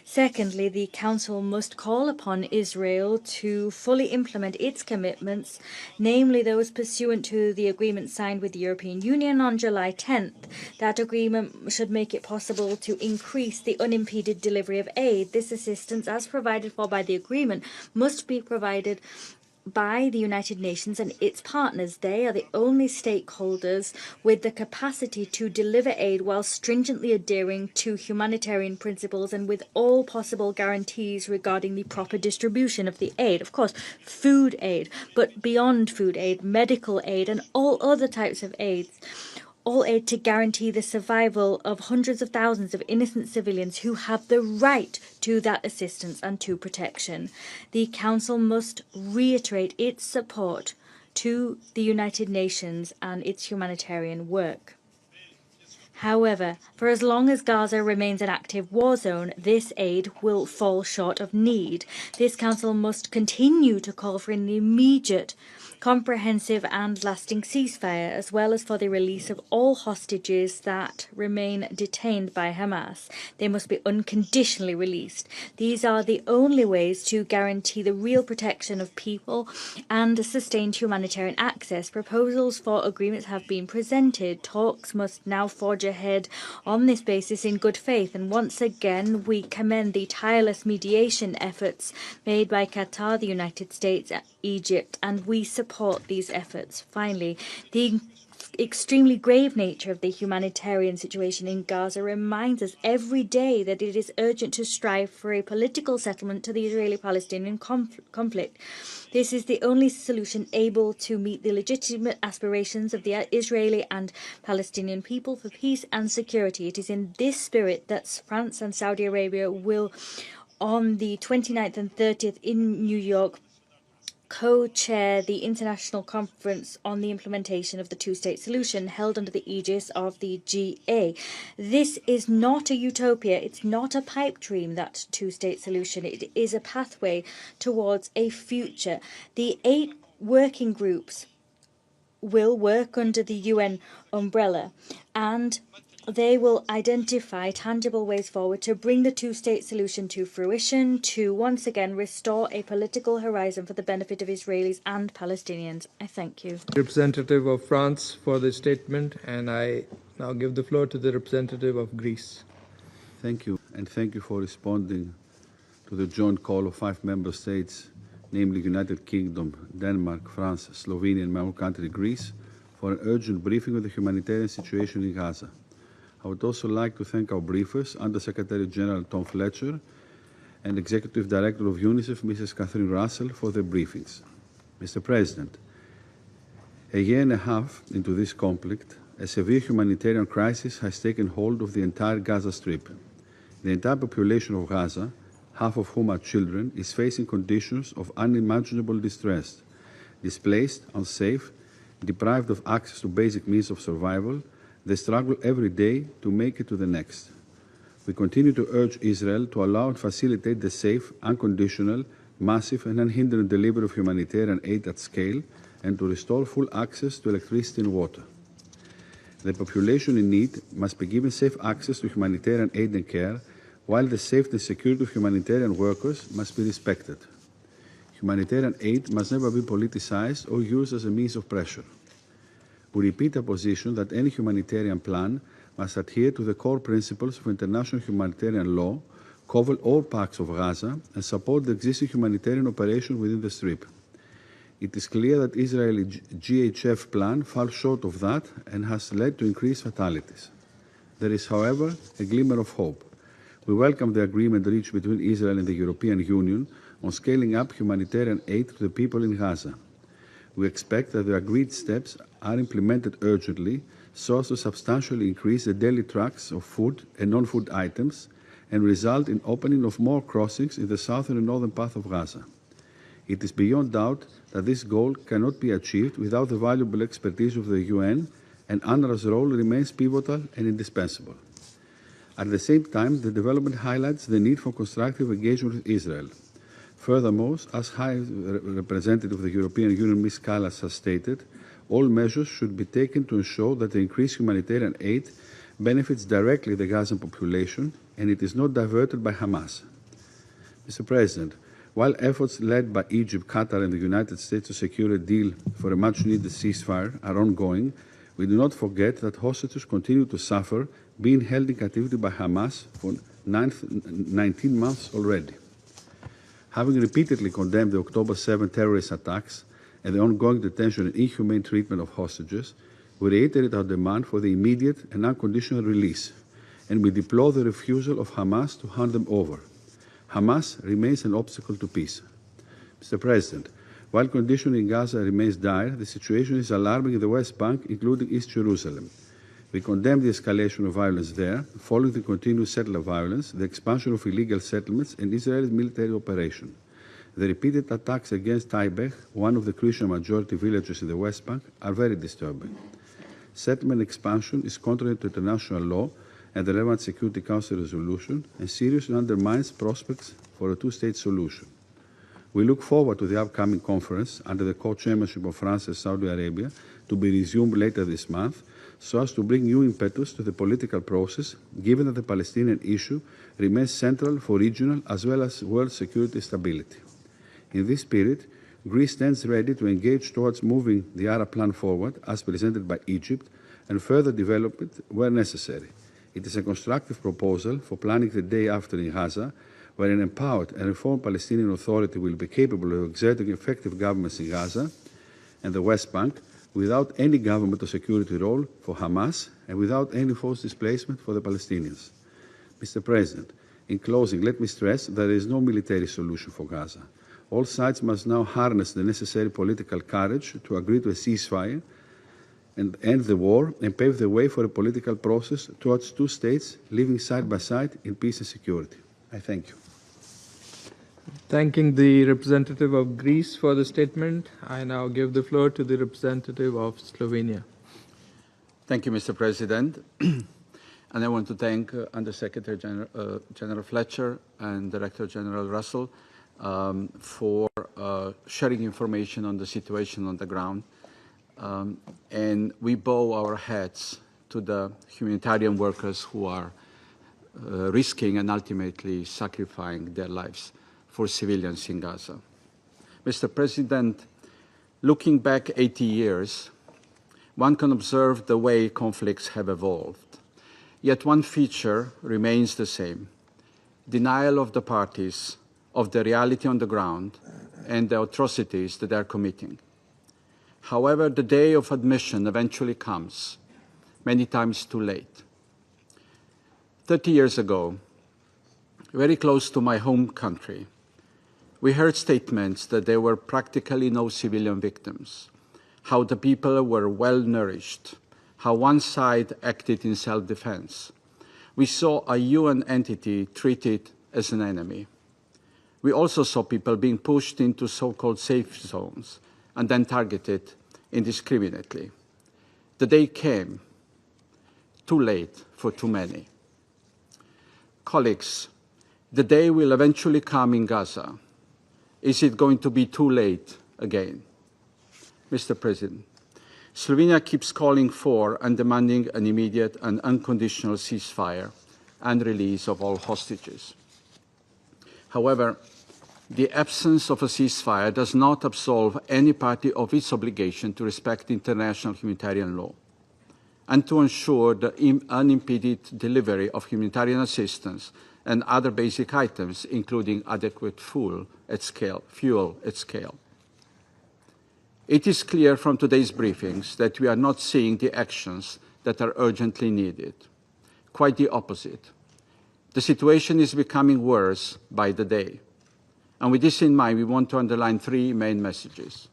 Secondly, the Council must call upon Israel to fully implement its commitments, namely those pursuant to the agreement signed with the European Union on July 10th. That agreement should make it possible to increase the unimpeded delivery of aid. This assistance, as provided for by the agreement, must be provided by the United Nations and its partners. They are the only stakeholders with the capacity to deliver aid while stringently adhering to humanitarian principles and with all possible guarantees regarding the proper distribution of the aid. Of course, food aid, but beyond food aid, medical aid and all other types of aids. All aid to guarantee the survival of hundreds of thousands of innocent civilians who have the right to that assistance and to protection. The Council must reiterate its support to the United Nations and its humanitarian work. However, for as long as Gaza remains an active war zone, this aid will fall short of need. This Council must continue to call for an immediate comprehensive and lasting ceasefire, as well as for the release of all hostages that remain detained by Hamas. They must be unconditionally released. These are the only ways to guarantee the real protection of people and sustained humanitarian access. Proposals for agreements have been presented. Talks must now forge ahead on this basis in good faith, and once again we commend the tireless mediation efforts made by Qatar, the United States, Egypt, and we support these efforts. Finally, the extremely grave nature of the humanitarian situation in Gaza reminds us every day that it is urgent to strive for a political settlement to the Israeli-Palestinian conflict. This is the only solution able to meet the legitimate aspirations of the Israeli and Palestinian people for peace and security. It is in this spirit that France and Saudi Arabia will, on the 29th and 30th in New York, co-chair the International Conference on the Implementation of the Two-State Solution held under the aegis of the GA. This is not a utopia, it's not a pipe dream, that two-state solution. It is a pathway towards a future. The 8 working groups will work under the UN umbrella, and they will identify tangible ways forward to bring the two-state solution to fruition, to once again restore a political horizon for the benefit of Israelis and Palestinians. I thank you. Representative of France for the statement, and I now give the floor to the representative of Greece. Thank you, and thank you for responding to the joint call of 5 member states, namely United Kingdom, Denmark, France, Slovenia, and my own country, Greece, for an urgent briefing of the humanitarian situation in Gaza. I would also like to thank our briefers, Under Secretary General Tom Fletcher and Executive Director of UNICEF, Mrs. Catherine Russell, for their briefings. Mr. President, a year and a half into this conflict, a severe humanitarian crisis has taken hold of the entire Gaza Strip. The entire population of Gaza, half of whom are children, is facing conditions of unimaginable distress, displaced, unsafe, deprived of access to basic means of survival. They struggle every day to make it to the next. We continue to urge Israel to allow and facilitate the safe, unconditional, massive and unhindered delivery of humanitarian aid at scale, and to restore full access to electricity and water. The population in need must be given safe access to humanitarian aid and care, while the safety and security of humanitarian workers must be respected. Humanitarian aid must never be politicized or used as a means of pressure. We repeat our position that any humanitarian plan must adhere to the core principles of international humanitarian law, cover all parts of Gaza, and support the existing humanitarian operation within the Strip. It is clear that Israeli GHF plan falls short of that and has led to increased fatalities. There is, however, a glimmer of hope. We welcome the agreement reached between Israel and the European Union on scaling up humanitarian aid to the people in Gaza. We expect that the agreed steps are implemented urgently so as to substantially increase the daily trucks of food and non-food items and result in opening of more crossings in the southern and northern part of Gaza. It is beyond doubt that this goal cannot be achieved without the valuable expertise of the UN, and UNRWA's role remains pivotal and indispensable. At the same time, the development highlights the need for constructive engagement with Israel. Furthermore, as High Representative of the European Union, Ms. Kallas, has stated, all measures should be taken to ensure that the increased humanitarian aid benefits directly the Gazan population and it is not diverted by Hamas. Mr. President, while efforts led by Egypt, Qatar, and the United States to secure a deal for a much-needed ceasefire are ongoing, we do not forget that hostages continue to suffer, being held in captivity by Hamas for 19 months already. Having repeatedly condemned the October 7 terrorist attacks and the ongoing detention and inhumane treatment of hostages, we reiterate our demand for the immediate and unconditional release, and we deplore the refusal of Hamas to hand them over. Hamas remains an obstacle to peace. Mr. President, while conditions in Gaza remains dire, the situation is alarming in the West Bank, including East Jerusalem. We condemn the escalation of violence there, following the continued settler violence, the expansion of illegal settlements, and Israel's military operation. The repeated attacks against Taibeh, one of the Christian majority villages in the West Bank, are very disturbing. Settlement expansion is contrary to international law and the relevant Security Council resolution, and seriously undermines prospects for a two-state solution. We look forward to the upcoming conference under the co-chairmanship of France and Saudi Arabia to be resumed later this month, so as to bring new impetus to the political process, given that the Palestinian issue remains central for regional as well as world security stability. In this spirit, Greece stands ready to engage towards moving the Arab plan forward, as presented by Egypt, and further develop it where necessary. It is a constructive proposal for planning the day after in Gaza, where an empowered and reformed Palestinian Authority will be capable of exerting effective governments in Gaza and the West Bank without any government or security role for Hamas and without any forced displacement for the Palestinians. Mr. President, in closing, let me stress that there is no military solution for Gaza. All sides must now harness the necessary political courage to agree to a ceasefire and end the war and pave the way for a political process towards two states living side by side in peace and security. I thank you. Thanking the representative of Greece for the statement, I now give the floor to the representative of Slovenia. Thank you, Mr. President. And I want to thank Undersecretary General Fletcher and Director General Russell for sharing information on the situation on the ground. And we bow our heads to the humanitarian workers who are risking and ultimately sacrificing their lives for civilians in Gaza. Mr. President, looking back 80 years, one can observe the way conflicts have evolved. Yet one feature remains the same: denial of the parties of the reality on the ground and the atrocities that they are committing. However, the day of admission eventually comes, many times too late. 30 years ago, very close to my home country, we heard statements that there were practically no civilian victims, how the people were well nourished, how one side acted in self-defense. We saw a UN entity treated as an enemy. We also saw people being pushed into so-called safe zones and then targeted indiscriminately. The day came, too late for too many. Colleagues, the day will eventually come in Gaza. Is it going to be too late again? Mr. President, Slovenia keeps calling for and demanding an immediate and unconditional ceasefire and release of all hostages. However, the absence of a ceasefire does not absolve any party of its obligation to respect international humanitarian law and to ensure the unimpeded delivery of humanitarian assistance and other basic items, including adequate fuel at scale. It is clear from today's briefings that we are not seeing the actions that are urgently needed. Quite the opposite. The situation is becoming worse by the day. And with this in mind, we want to underline three main messages.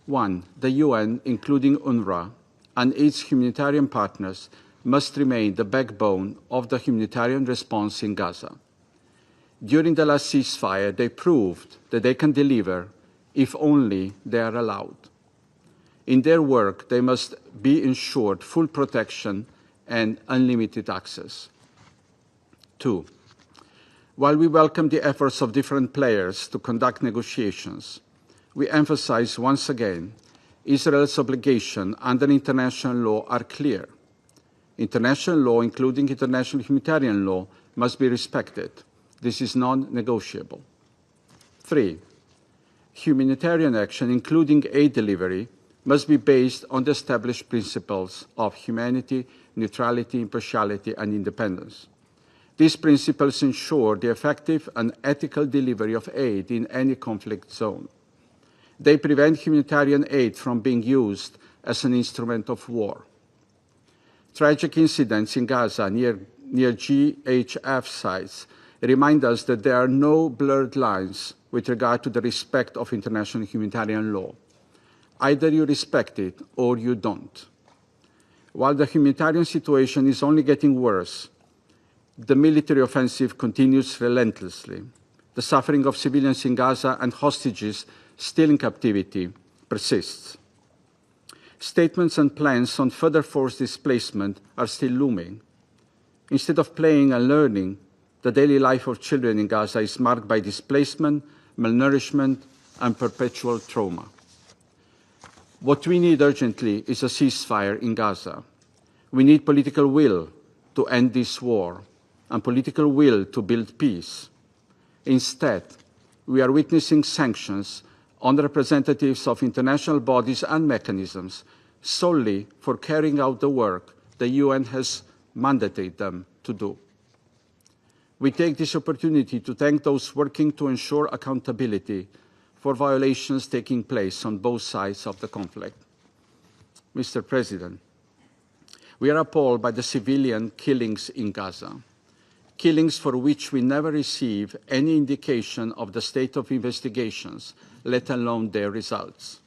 One, the UN, including UNRWA, and its humanitarian partners must remain the backbone of the humanitarian response in Gaza. During the last ceasefire, they proved that they can deliver if only they are allowed. In their work, they must be ensured full protection and unlimited access. Two, while we welcome the efforts of different players to conduct negotiations, we emphasize once again Israel's obligations under international law are clear. International law, including international humanitarian law, must be respected. This is non-negotiable. Three, humanitarian action, including aid delivery, must be based on the established principles of humanity, neutrality, impartiality, and independence. These principles ensure the effective and ethical delivery of aid in any conflict zone. They prevent humanitarian aid from being used as an instrument of war. Tragic incidents in Gaza near GHF sites remind us that there are no blurred lines with regard to the respect of international humanitarian law. Either you respect it or you don't. While the humanitarian situation is only getting worse, the military offensive continues relentlessly. The suffering of civilians in Gaza and hostages still in captivity persists. Statements and plans on further forced displacement are still looming. Instead of playing and learning, the daily life of children in Gaza is marked by displacement, malnourishment, and perpetual trauma. What we need urgently is a ceasefire in Gaza. We need political will to end this war and political will to build peace. Instead, we are witnessing sanctions on representatives of international bodies and mechanisms solely for carrying out the work the UN has mandated them to do. We take this opportunity to thank those working to ensure accountability for violations taking place on both sides of the conflict. Mr. President, we are appalled by the civilian killings in Gaza, killings for which we never receive any indication of the state of investigations, let alone their results.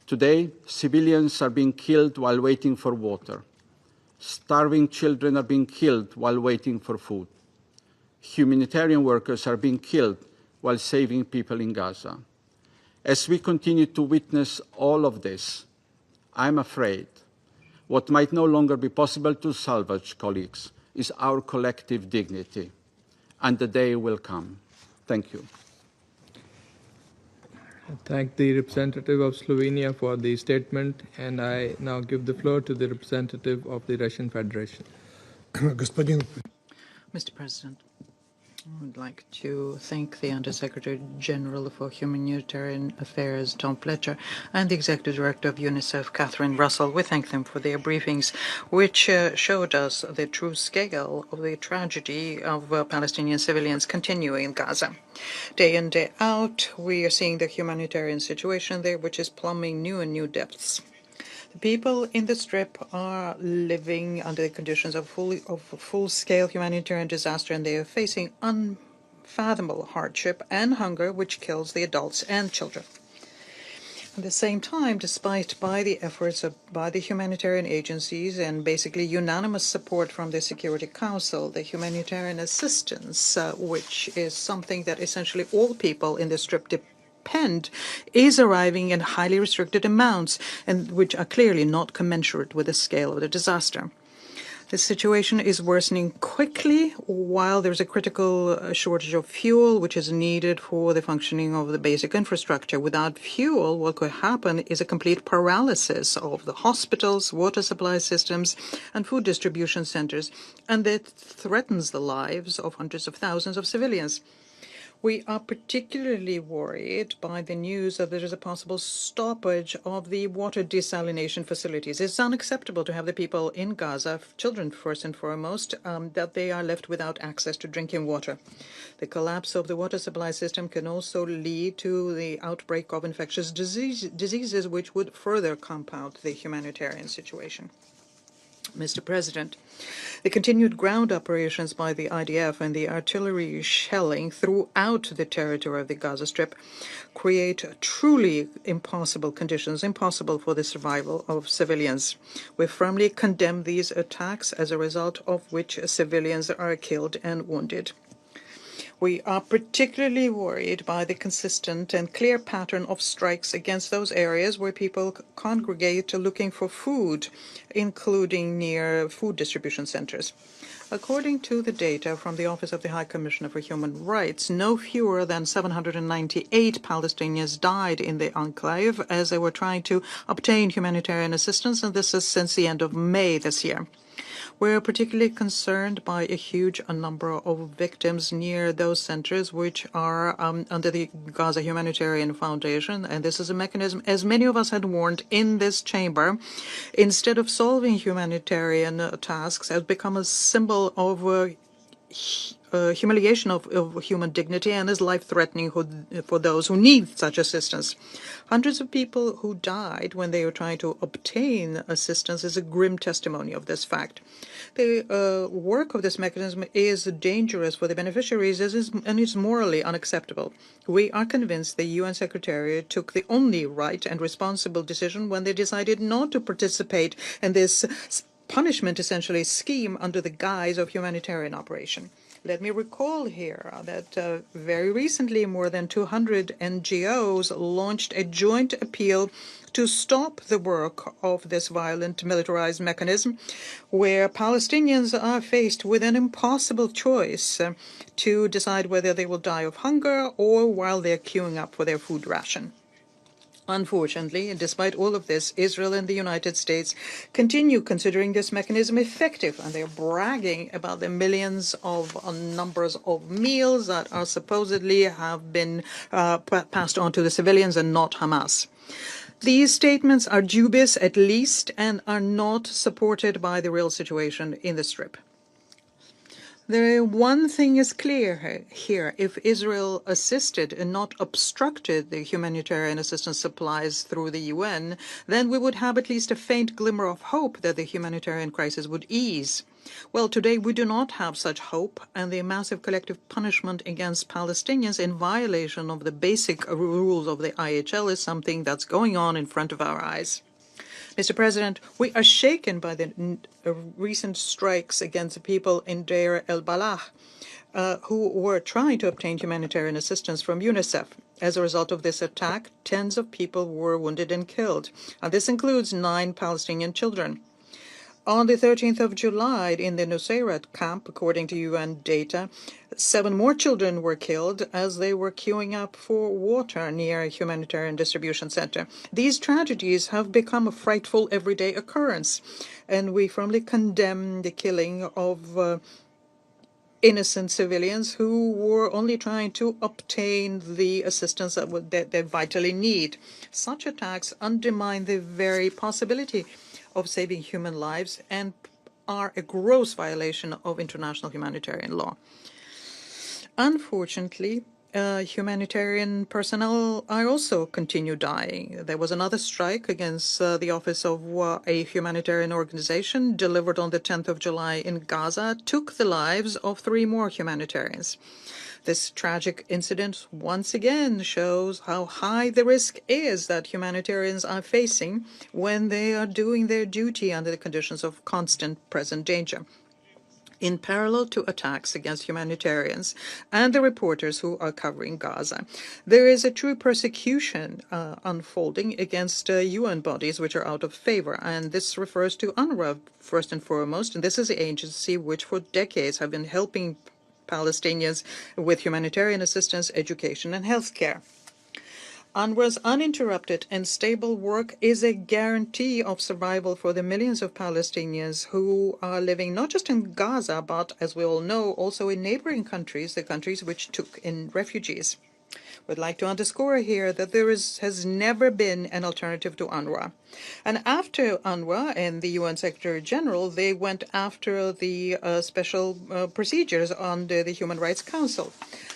Today, civilians are being killed while waiting for water. Starving children are being killed while waiting for food. Humanitarian workers are being killed while saving people in Gaza. As we continue to witness all of this, I'm afraid what might no longer be possible to salvage, colleagues, is our collective dignity, and the day will come. Thank you. I thank the representative of Slovenia for the statement, and I now give the floor to the representative of the Russian Federation. Господин Mr. President, I would like to thank the Undersecretary General for Humanitarian Affairs, Tom Fletcher, and the Executive Director of UNICEF, Catherine Russell. We thank them for their briefings, which showed us the true scale of the tragedy of Palestinian civilians continuing in Gaza. Day in, day out, we are seeing the humanitarian situation there, which is plumbing new and new depths. The people in the Strip are living under the conditions of full-scale humanitarian disaster, and they are facing unfathomable hardship and hunger, which kills the adults and children. At the same time, despite the efforts by the humanitarian agencies and basically unanimous support from the Security Council, the humanitarian assistance, which is something that essentially all people in the Strip depend, is arriving in highly restricted amounts, and which are clearly not commensurate with the scale of the disaster. The situation is worsening quickly while there's a critical shortage of fuel, which is needed for the functioning of the basic infrastructure. Without fuel, what could happen is a complete paralysis of the hospitals, water supply systems, and food distribution centers, and that threatens the lives of hundreds of thousands of civilians. We are particularly worried by the news that there is a possible stoppage of the water desalination facilities. It's unacceptable to have the people in Gaza, children first and foremost, that they are left without access to drinking water. The collapse of the water supply system can also lead to the outbreak of infectious diseases, which would further compound the humanitarian situation. Mr. President, the continued ground operations by the IDF and the artillery shelling throughout the territory of the Gaza Strip create truly impossible conditions, impossible for the survival of civilians. We firmly condemn these attacks, as a result of which civilians are killed and wounded. We are particularly worried by the consistent and clear pattern of strikes against those areas where people congregate looking for food, including near food distribution centers. According to the data from the Office of the High Commissioner for Human Rights, no fewer than 798 Palestinians died in the enclave as they were trying to obtain humanitarian assistance, and this is since the end of May this year. We're particularly concerned by a huge number of victims near those centers which are under the Gaza Humanitarian Foundation, and this is a mechanism, as many of us had warned in this chamber, instead of solving humanitarian tasks, has become a symbol of humiliation of human dignity and is life-threatening for those who need such assistance. Hundreds of people who died when they were trying to obtain assistance is a grim testimony of this fact. The work of this mechanism is dangerous for the beneficiaries and is morally unacceptable. We are convinced the UN Secretariat took the only right and responsible decision when they decided not to participate in this punishment, essentially, scheme under the guise of humanitarian operation. Let me recall here that very recently more than 200 NGOs launched a joint appeal to stop the work of this violent militarized mechanism, where Palestinians are faced with an impossible choice to decide whether they will die of hunger or while they're queuing up for their food ration. Unfortunately, despite all of this, Israel and the United States continue considering this mechanism effective, and they're bragging about the millions of numbers of meals that are supposedly have been passed on to the civilians and not Hamas. These statements are dubious at least and are not supported by the real situation in the Strip. One thing is clear here. If Israel assisted and not obstructed the humanitarian assistance supplies through the UN, then we would have at least a faint glimmer of hope that the humanitarian crisis would ease. Well, today we do not have such hope, and the massive collective punishment against Palestinians in violation of the basic rules of the IHL is something that's going on in front of our eyes. Mr. President, we are shaken by the recent strikes against the people in Deir el-Balah who were trying to obtain humanitarian assistance from UNICEF. As a result of this attack, tens of people were wounded and killed. This includes 9 Palestinian children. On the 13th of July, in the Nusayrat camp, according to UN data, 7 more children were killed as they were queuing up for water near a humanitarian distribution center. These tragedies have become a frightful everyday occurrence, and we firmly condemn the killing of innocent civilians who were only trying to obtain the assistance that they vitally need. Such attacks undermine the very possibility of saving human lives and are a gross violation of international humanitarian law. Unfortunately, humanitarian personnel are also continue dying. There was another strike against the office of a humanitarian organization delivered on the 10th of July in Gaza, took the lives of 3 more humanitarians. This tragic incident once again shows how high the risk is that humanitarians are facing when they are doing their duty under the conditions of constant present danger. In parallel to attacks against humanitarians and the reporters who are covering Gaza, there is a true persecution unfolding against UN bodies which are out of favor, and this refers to UNRWA first and foremost, and this is the agency which for decades have been helping Palestinians with humanitarian assistance, education, and health care. UNRWA's uninterrupted and stable work is a guarantee of survival for the millions of Palestinians who are living not just in Gaza, but, as we all know, also in neighboring countries, the countries which took in refugees. We'd like to underscore here that there has never been an alternative to UNRWA. And after UNRWA and the UN Secretary General, they went after the special procedures under the Human Rights Council.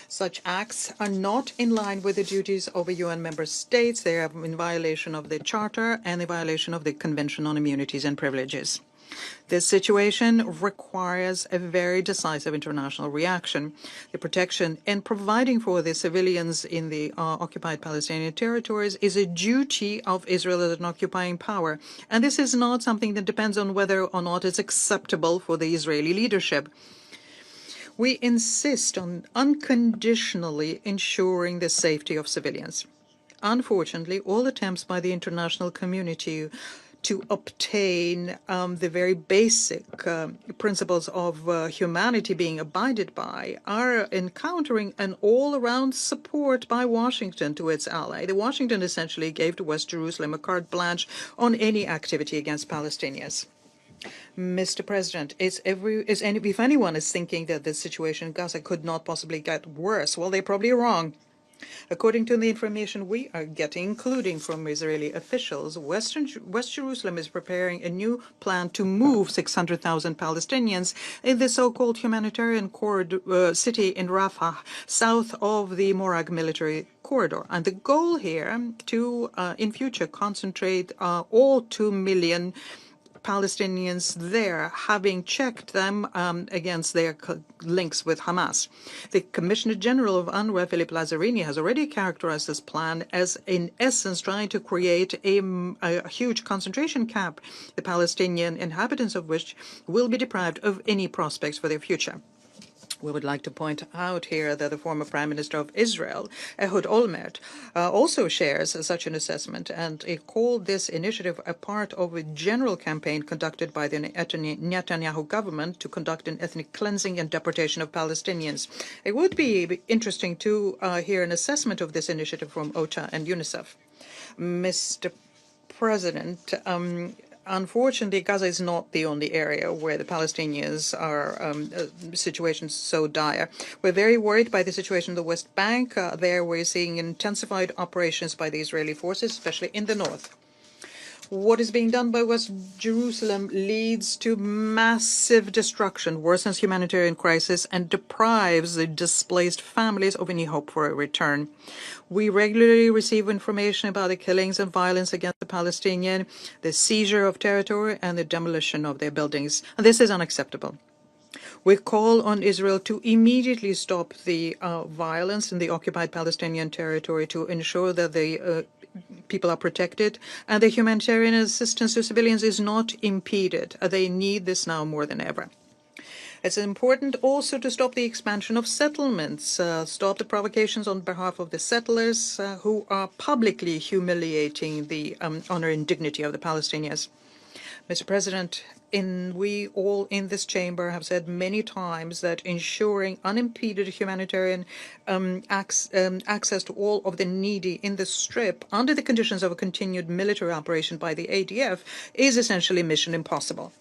Such acts are not in line with the duties of a UN member states. They are in violation of the Charter and in violation of the Convention on Immunities and Privileges. This situation requires a very decisive international reaction. The protection and providing for the civilians in the occupied Palestinian territories is a duty of Israel as an occupying power. And this is not something that depends on whether or not it's acceptable for the Israeli leadership. We insist on unconditionally ensuring the safety of civilians. Unfortunately, all attempts by the international community to obtain the very basic principles of humanity being abided by are encountering an all-around support by Washington to its ally. Washington essentially gave to West Jerusalem a carte blanche on any activity against Palestinians. Mr. President, if anyone is thinking that the situation in Gaza could not possibly get worse, well, they're probably wrong. According to the information we are getting, including from Israeli officials, West Jerusalem is preparing a new plan to move 600,000 Palestinians in the so-called humanitarian corridor city in Rafah, south of the Morag military corridor. And the goal here to, in future, concentrate all 2 million Palestinians there, having checked them against their links with Hamas. The Commissioner General of UNRWA, Philip Lazzarini, has already characterized this plan as, in essence, trying to create a huge concentration camp, the Palestinian inhabitants of which will be deprived of any prospects for their future. We would like to point out here that the former Prime Minister of Israel, Ehud Olmert, also shares such an assessment, and he called this initiative a part of a general campaign conducted by the Netanyahu government to conduct an ethnic cleansing and deportation of Palestinians. It would be interesting to hear an assessment of this initiative from OCHA and UNICEF. Mr. President, unfortunately, Gaza is not the only area where the Palestinians are situations so dire. We're very worried by the situation in the West Bank. There we're seeing intensified operations by the Israeli forces, especially in the north. What is being done by West Jerusalem leads to massive destruction, worsens humanitarian crisis, and deprives the displaced families of any hope for a return. We regularly receive information about the killings and violence against the Palestinian, the seizure of territory, and the demolition of their buildings. And this is unacceptable. We call on Israel to immediately stop the violence in the occupied Palestinian territory, to ensure that the people are protected and the humanitarian assistance to civilians is not impeded. They need this now more than ever. It's important also to stop the expansion of settlements, stop the provocations on behalf of the settlers who are publicly humiliating the honor and dignity of the Palestinians. Mr. President, we all in this chamber have said many times that ensuring unimpeded humanitarian access to all of the needy in the Strip under the conditions of a continued military operation by the ADF is essentially mission impossible.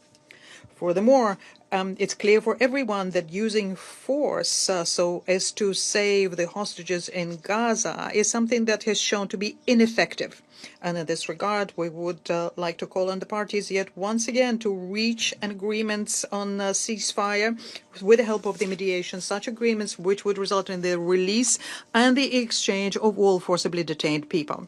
Furthermore, it's clear for everyone that using force so as to save the hostages in Gaza is something that has shown to be ineffective. And in this regard, we would like to call on the parties yet once again to reach agreements on ceasefire with the help of the mediation, such agreements which would result in the release and the exchange of all forcibly detained people.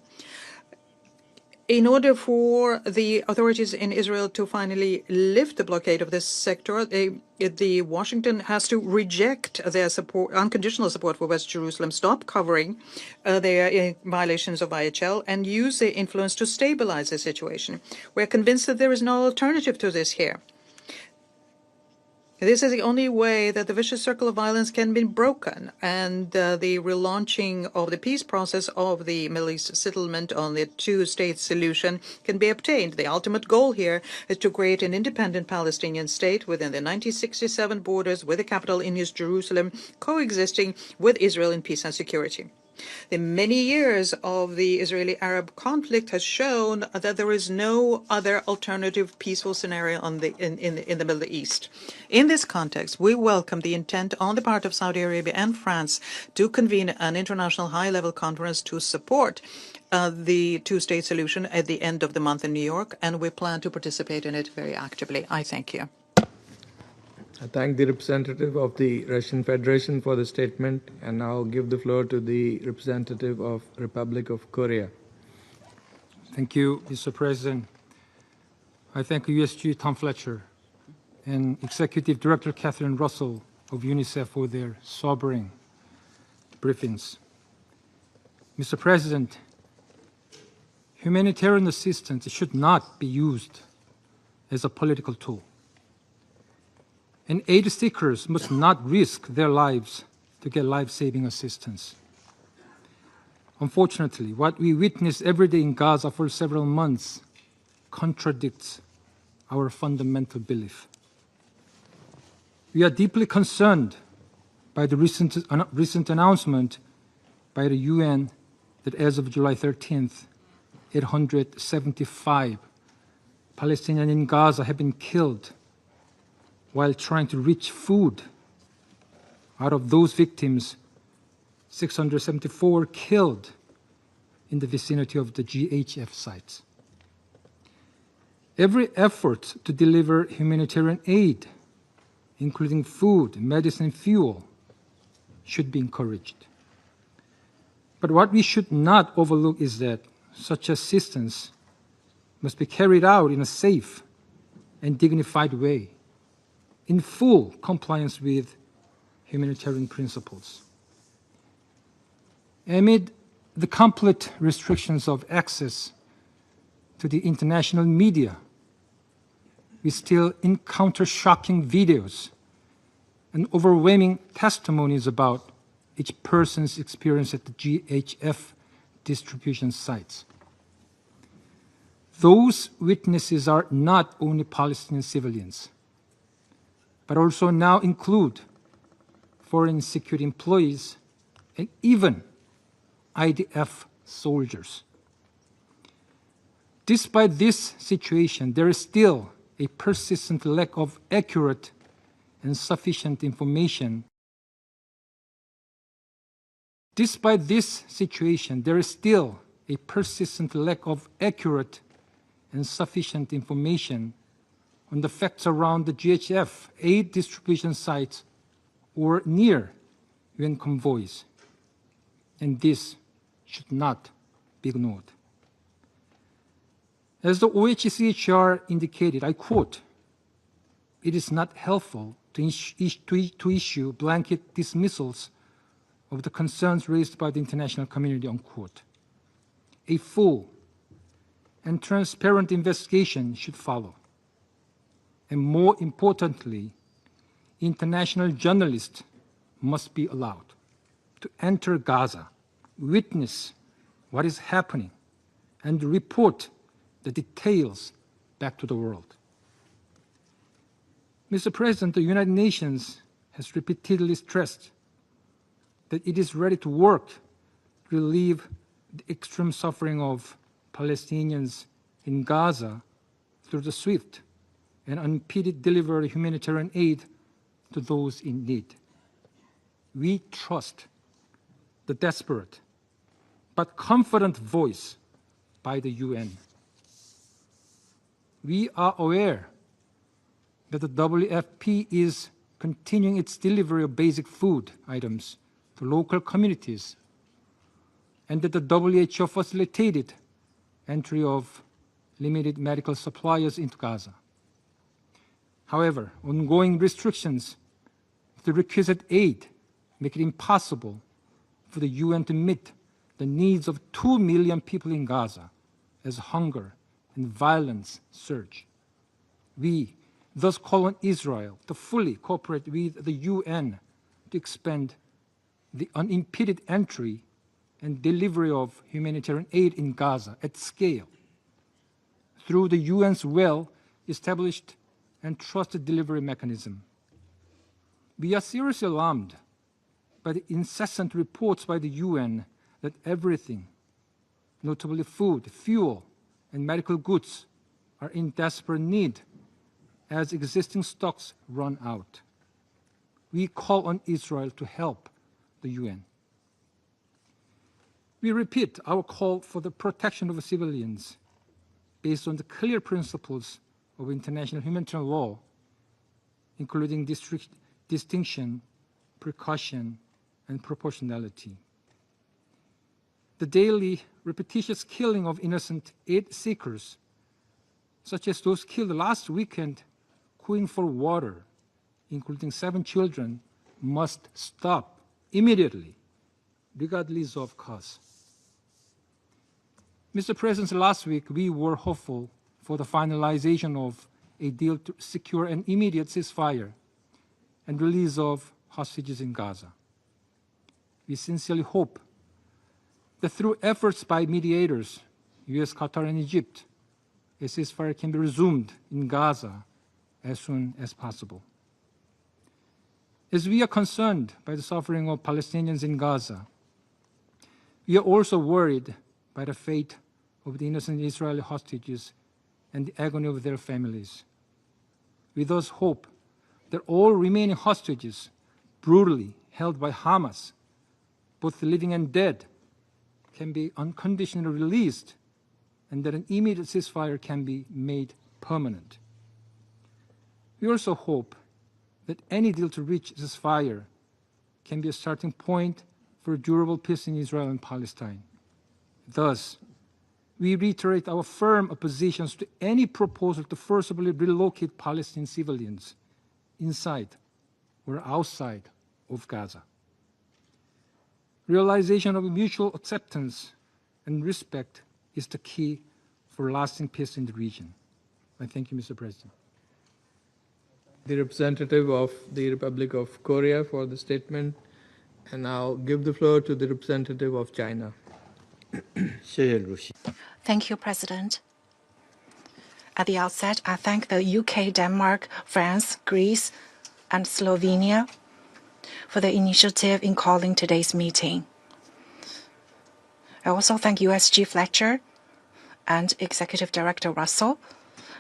In order for the authorities in Israel to finally lift the blockade of this sector, the Washington has to reject their unconditional support for West Jerusalem, stop covering their violations of IHL, and use their influence to stabilize the situation. We're convinced that there is no alternative to this here. This is the only way that the vicious circle of violence can be broken, and the relaunching of the peace process of the Middle East settlement on the two-state solution can be obtained. The ultimate goal here is to create an independent Palestinian state within the 1967 borders, with the capital in East Jerusalem, coexisting with Israel in peace and security. The many years of the Israeli-Arab conflict has shown that there is no other alternative peaceful scenario in the Middle East. In this context, we welcome the intent on the part of Saudi Arabia and France to convene an international high-level conference to support the two-state solution at the end of the month in New York, and we plan to participate in it very actively. I thank you. I thank the representative of the Russian Federation for the statement, and now give the floor to the representative of Republic of Korea. Thank you, Mr. President. I thank USG Tom Fletcher and Executive Director Catherine Russell of UNICEF for their sobering briefings. Mr. President, humanitarian assistance should not be used as a political tool. And aid seekers must not risk their lives to get life-saving assistance. Unfortunately, what we witness every day in Gaza for several months contradicts our fundamental belief. We are deeply concerned by the recent announcement by the UN that as of July 13th, 875 Palestinians in Gaza have been killed while trying to reach food. Out of those victims, 674 killed in the vicinity of the GHF sites. Every effort to deliver humanitarian aid, including food, medicine, fuel, should be encouraged. But what we should not overlook is that such assistance must be carried out in a safe and dignified way, in full compliance with humanitarian principles. Amid the complete restrictions of access to the international media, we still encounter shocking videos and overwhelming testimonies about each person's experience at the GHF distribution sites. Those witnesses are not only Palestinian civilians, but also now include foreign security employees and even IDF soldiers. Despite this situation, there is still a persistent lack of accurate and sufficient information. Despite this situation, there is still a persistent lack of accurate and sufficient information on the facts around the GHF aid distribution sites or near UN convoys, and this should not be ignored. As the OHCHR indicated, I quote, "It is not helpful to issue blanket dismissals of the concerns raised by the international community," unquote. A full and transparent investigation should follow. And more importantly, international journalists must be allowed to enter Gaza, witness what is happening, and report the details back to the world. Mr. President, the United Nations has repeatedly stressed that it is ready to work to relieve the extreme suffering of Palestinians in Gaza through the swift and unimpeded delivery of humanitarian aid to those in need. We trust the desperate but confident voice by the UN. We are aware that the WFP is continuing its delivery of basic food items to local communities, and that the WHO facilitated entry of limited medical supplies into Gaza. However, ongoing restrictions of the requisite aid make it impossible for the UN to meet the needs of 2 million people in Gaza as hunger and violence surge. We thus call on Israel to fully cooperate with the UN to expand the unimpeded entry and delivery of humanitarian aid in Gaza at scale through the UN's well-established and trusted delivery mechanism. We are seriously alarmed by the incessant reports by the UN that everything, notably food, fuel, and medical goods, are in desperate need as existing stocks run out. We call on Israel to help the UN. We repeat our call for the protection of civilians based on the clear principles of international humanitarian law, including distinction, precaution, and proportionality. The daily repetitious killing of innocent aid seekers, such as those killed last weekend queuing for water, including 7 children, must stop immediately, regardless of cause. Mr. President, last week we were hopeful for the finalization of a deal to secure an immediate ceasefire and release of hostages in Gaza. We sincerely hope that through efforts by mediators, US, Qatar, and Egypt, a ceasefire can be resumed in Gaza as soon as possible. As we are concerned by the suffering of Palestinians in Gaza, we are also worried by the fate of the innocent Israeli hostages and the agony of their families. We thus hope that all remaining hostages brutally held by Hamas, both living and dead, can be unconditionally released, and that an immediate ceasefire can be made permanent. We also hope that any deal to reach ceasefire can be a starting point for a durable peace in Israel and Palestine. Thus, we reiterate our firm oppositions to any proposal to forcibly relocate Palestinian civilians inside or outside of Gaza. Realization of mutual acceptance and respect is the key for lasting peace in the region. I thank you, Mr. President. the representative of the Republic of Korea for the statement, and now give the floor to the representative of China. Thank you, President. At the outset, I thank the UK, Denmark, France, Greece, and Slovenia for their initiative in calling today's meeting. I also thank USG Fletcher and Executive Director Russell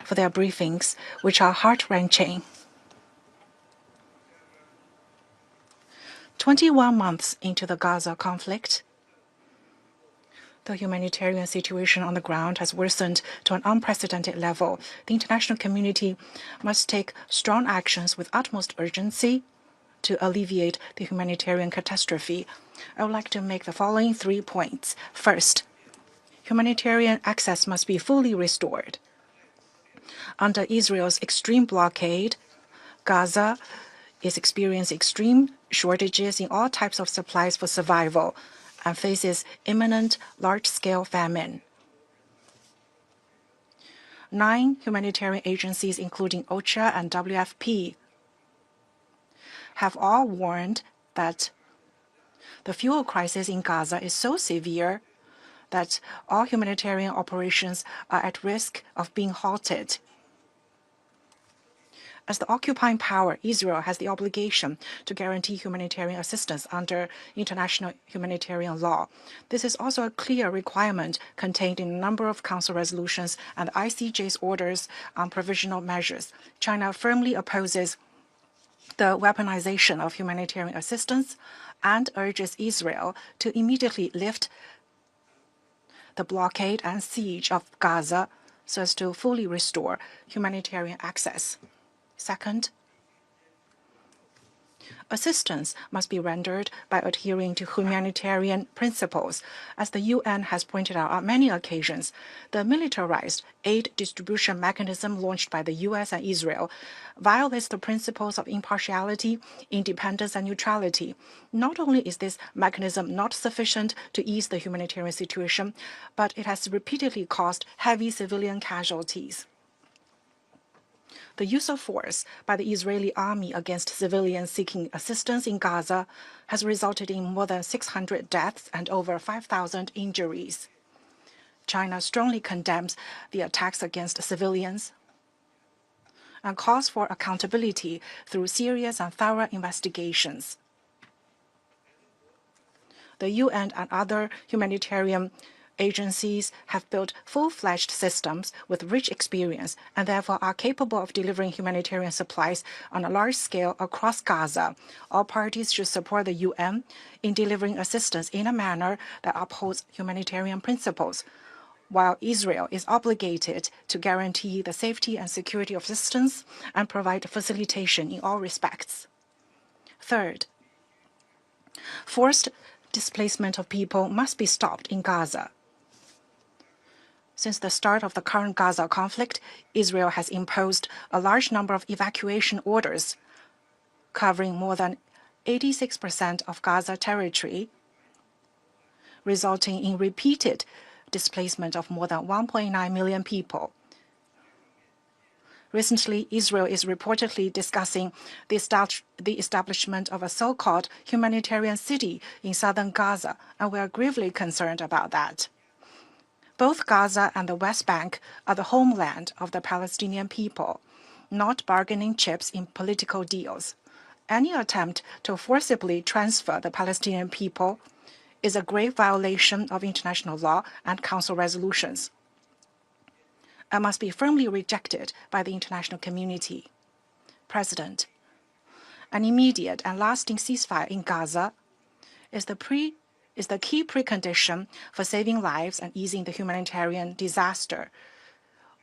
for their briefings, which are heart-wrenching. 21 months into the Gaza conflict, the humanitarian situation on the ground has worsened to an unprecedented level. The international community must take strong actions with utmost urgency to alleviate the humanitarian catastrophe. I would like to make the following 3 points. First, humanitarian access must be fully restored. Under Israel's extreme blockade, Gaza is experiencing extreme shortages in all types of supplies for survival and faces imminent large-scale famine. 9 humanitarian agencies, including OCHA and WFP, have all warned that the fuel crisis in Gaza is so severe that all humanitarian operations are at risk of being halted. As the occupying power, Israel has the obligation to guarantee humanitarian assistance under international humanitarian law. This is also a clear requirement contained in a number of Council resolutions and ICJ's orders on provisional measures. China firmly opposes the weaponization of humanitarian assistance and urges Israel to immediately lift the blockade and siege of Gaza so as to fully restore humanitarian access. Second, assistance must be rendered by adhering to humanitarian principles. As the UN has pointed out on many occasions, the militarized aid distribution mechanism launched by the US and Israel violates the principles of impartiality, independence, and neutrality. Not only is this mechanism not sufficient to ease the humanitarian situation, but it has repeatedly caused heavy civilian casualties. The use of force by the Israeli army against civilians seeking assistance in Gaza has resulted in more than 600 deaths and over 5,000 injuries. China strongly condemns the attacks against civilians and calls for accountability through serious and thorough investigations. The UN and other humanitarian agencies have built full-fledged systems with rich experience and therefore are capable of delivering humanitarian supplies on a large scale across Gaza. All parties should support the UN in delivering assistance in a manner that upholds humanitarian principles, while Israel is obligated to guarantee the safety and security of assistance and provide facilitation in all respects. Third, forced displacement of people must be stopped in Gaza. Since the start of the current Gaza conflict, Israel has imposed a large number of evacuation orders, covering more than 86% of Gaza territory, resulting in repeated displacement of more than 1.9 million people. Recently, Israel is reportedly discussing the establishment of a so-called humanitarian city in southern Gaza, and we are gravely concerned about that. Both Gaza and the West Bank are the homeland of the Palestinian people, not bargaining chips in political deals. Any attempt to forcibly transfer the Palestinian people is a grave violation of international law and Council resolutions, and must be firmly rejected by the international community. President, an immediate and lasting ceasefire in Gaza is the key precondition for saving lives and easing the humanitarian disaster.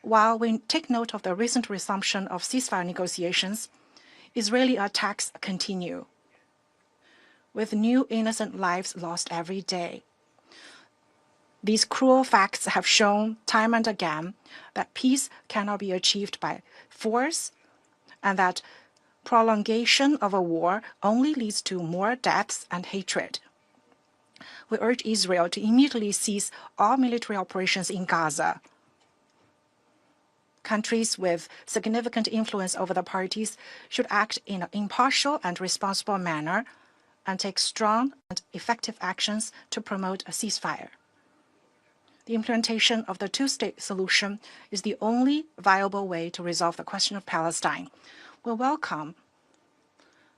While we take note of the recent resumption of ceasefire negotiations, Israeli attacks continue, with new innocent lives lost every day. These cruel facts have shown time and again that peace cannot be achieved by force, and that prolongation of a war only leads to more deaths and hatred. We urge Israel to immediately cease all military operations in Gaza. Countries with significant influence over the parties should act in an impartial and responsible manner and take strong and effective actions to promote a ceasefire. The implementation of the two-state solution is the only viable way to resolve the question of Palestine. We welcome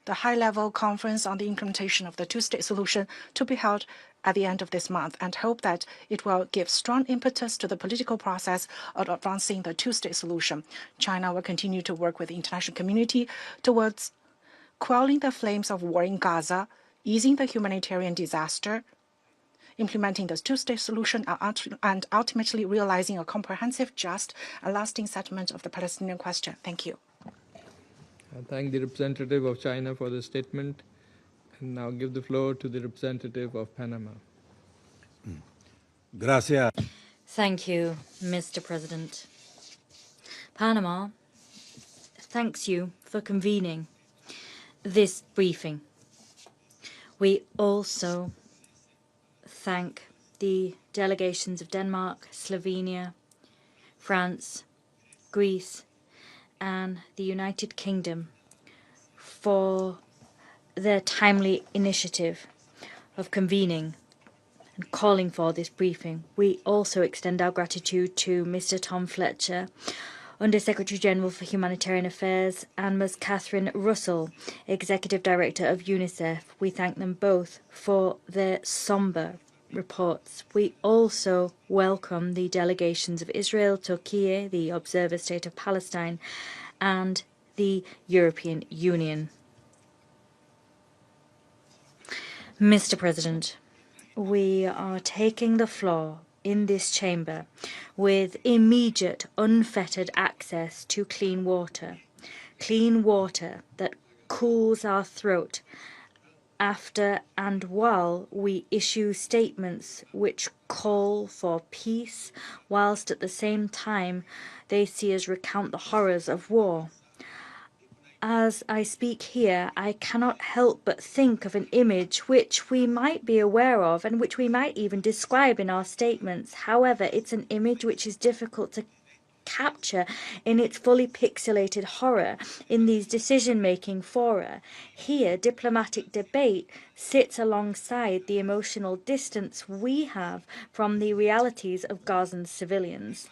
the high-level conference on the implementation of the two-state solution to be held at the end of this month and hope that it will give strong impetus to the political process of advancing the two-state solution. China will continue to work with the international community towards quelling the flames of war in Gaza, easing the humanitarian disaster, implementing the two-state solution, and ultimately realizing a comprehensive, just, and lasting settlement of the Palestinian question. Thank you. I thank the representative of China for the statement, and now give the floor to the representative of Panama. Gracias. Thank you, Mr. President. Panama thanks you for convening this briefing. We also thank the delegations of Denmark, Slovenia, France, Greece, and the United Kingdom for their timely initiative of convening and calling for this briefing. We also extend our gratitude to Mr. Tom Fletcher, Under-Secretary General for Humanitarian Affairs, and Ms. Catherine Russell, Executive Director of UNICEF. We thank them both for their somber reports. We also welcome the delegations of Israel, Turkey, the Observer State of Palestine, and the European Union. Mr. President, we are taking the floor in this chamber with immediate, unfettered access to clean water that cools our throat after and while we issue statements which call for peace, whilst at the same time they see us recount the horrors of war. As I speak here, I cannot help but think of an image which we might be aware of and which we might even describe in our statements. However, it's an image which is difficult to capture in its fully pixelated horror in these decision-making fora. Here, diplomatic debate sits alongside the emotional distance we have from the realities of Gazan civilians.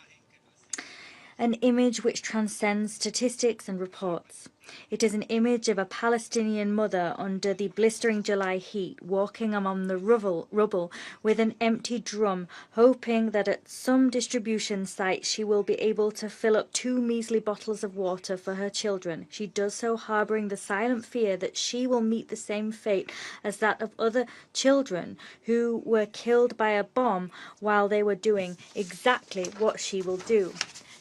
An image which transcends statistics and reports. It is an image of a Palestinian mother under the blistering July heat, walking among the rubble with an empty drum, hoping that at some distribution site she will be able to fill up 2 measly bottles of water for her children. She does so harbouring the silent fear that she will meet the same fate as that of other children who were killed by a bomb while they were doing exactly what she will do.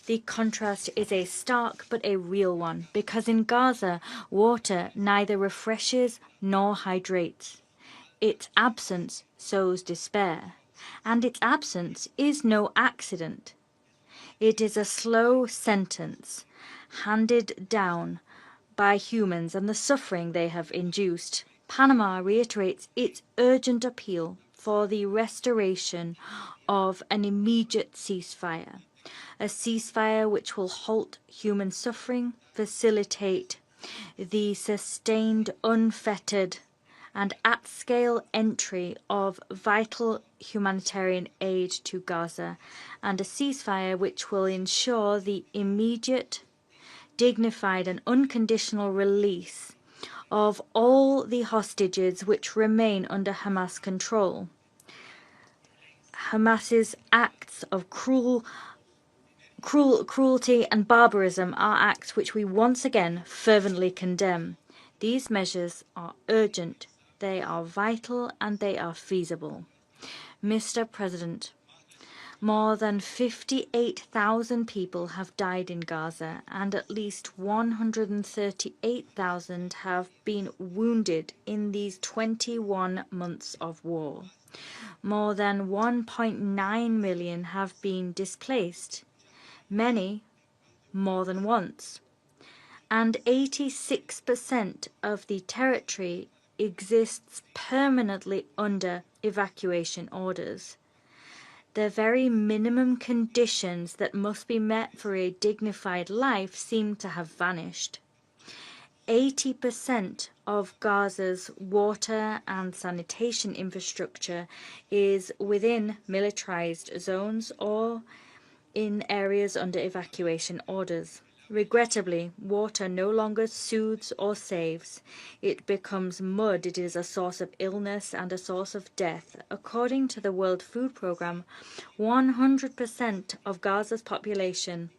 The contrast is a stark but a real one, because in Gaza, water neither refreshes nor hydrates. Its absence sows despair, and its absence is no accident. It is a slow sentence handed down by humans and the suffering they have induced. Panama reiterates its urgent appeal for the restoration of an immediate ceasefire. A ceasefire which will halt human suffering, facilitate the sustained, unfettered, and at-scale entry of vital humanitarian aid to Gaza, and a ceasefire which will ensure the immediate, dignified, and unconditional release of all the hostages which remain under Hamas control. Hamas's acts of cruelty and barbarism are acts which we once again fervently condemn. These measures are urgent, they are vital, and they are feasible. Mr. President, more than 58,000 people have died in Gaza, and at least 138,000 have been wounded in these 21 months of war. More than 1.9 million have been displaced, many more than once, and 86% of the territory exists permanently under evacuation orders. the very minimum conditions that must be met for a dignified life seem to have vanished. 80% of Gaza's water and sanitation infrastructure is within militarized zones or in areas under evacuation orders. Regrettably, water no longer soothes or saves. It becomes mud. It is a source of illness and a source of death. According to the World Food Programme, 100% of Gaza's population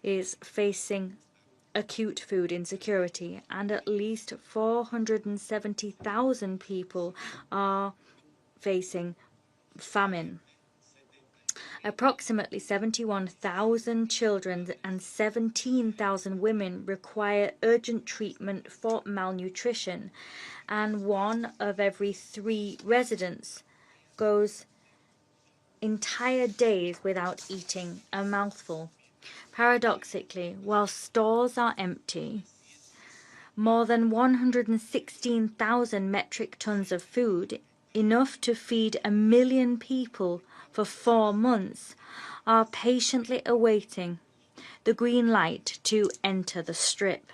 is facing acute food insecurity, and at least 470,000 people are facing famine. Approximately 71,000 children and 17,000 women require urgent treatment for malnutrition, and 1 of every 3 residents goes entire days without eating a mouthful. Paradoxically, while stores are empty, more than 116,000 metric tons of food, enough to feed 1 million people for 4 months, are patiently awaiting the green light to enter the strip.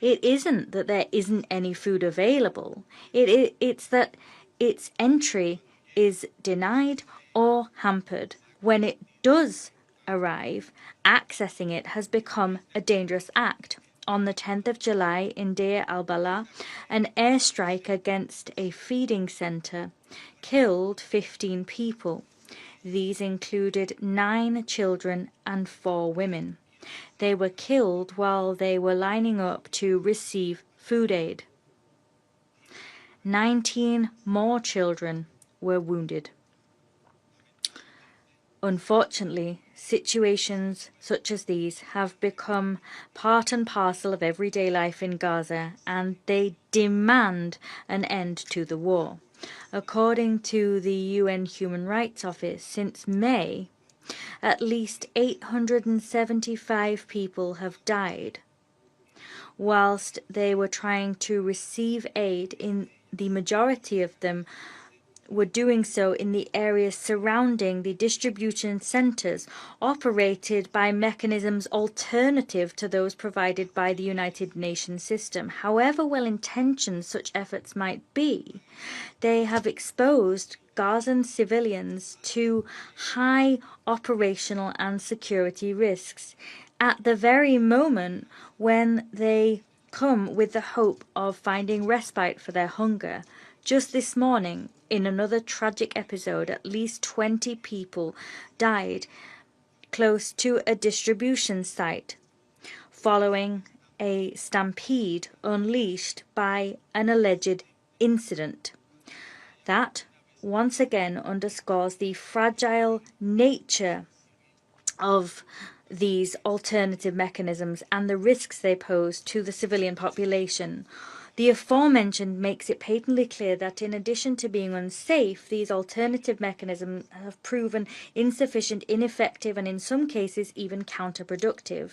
It isn't that there isn't any food available. It's that its entry is denied or hampered. When it does arrive, accessing it has become a dangerous act. On the 10th of July in Deir al-Balah, an airstrike against a feeding centre killed 15 people. These included 9 children and 4 women. They were killed while they were lining up to receive food aid. 19 more children were wounded. Unfortunately, situations such as these have become part and parcel of everyday life in Gaza, and they demand an end to the war. According to the UN Human Rights Office, since May, at least 875 people have died whilst they were trying to receive aid. In the majority of them were doing so in the areas surrounding the distribution centres operated by mechanisms alternative to those provided by the United Nations system. However well-intentioned such efforts might be, they have exposed Gazan civilians to high operational and security risks at the very moment when they come with the hope of finding respite for their hunger. Just this morning, in another tragic episode, at least 20 people died close to a distribution site following a stampede unleashed by an alleged incident. That once again underscores the fragile nature of these alternative mechanisms and the risks they pose to the civilian population. The aforementioned makes it patently clear that in addition to being unsafe, these alternative mechanisms have proven insufficient, ineffective, and in some cases even counterproductive.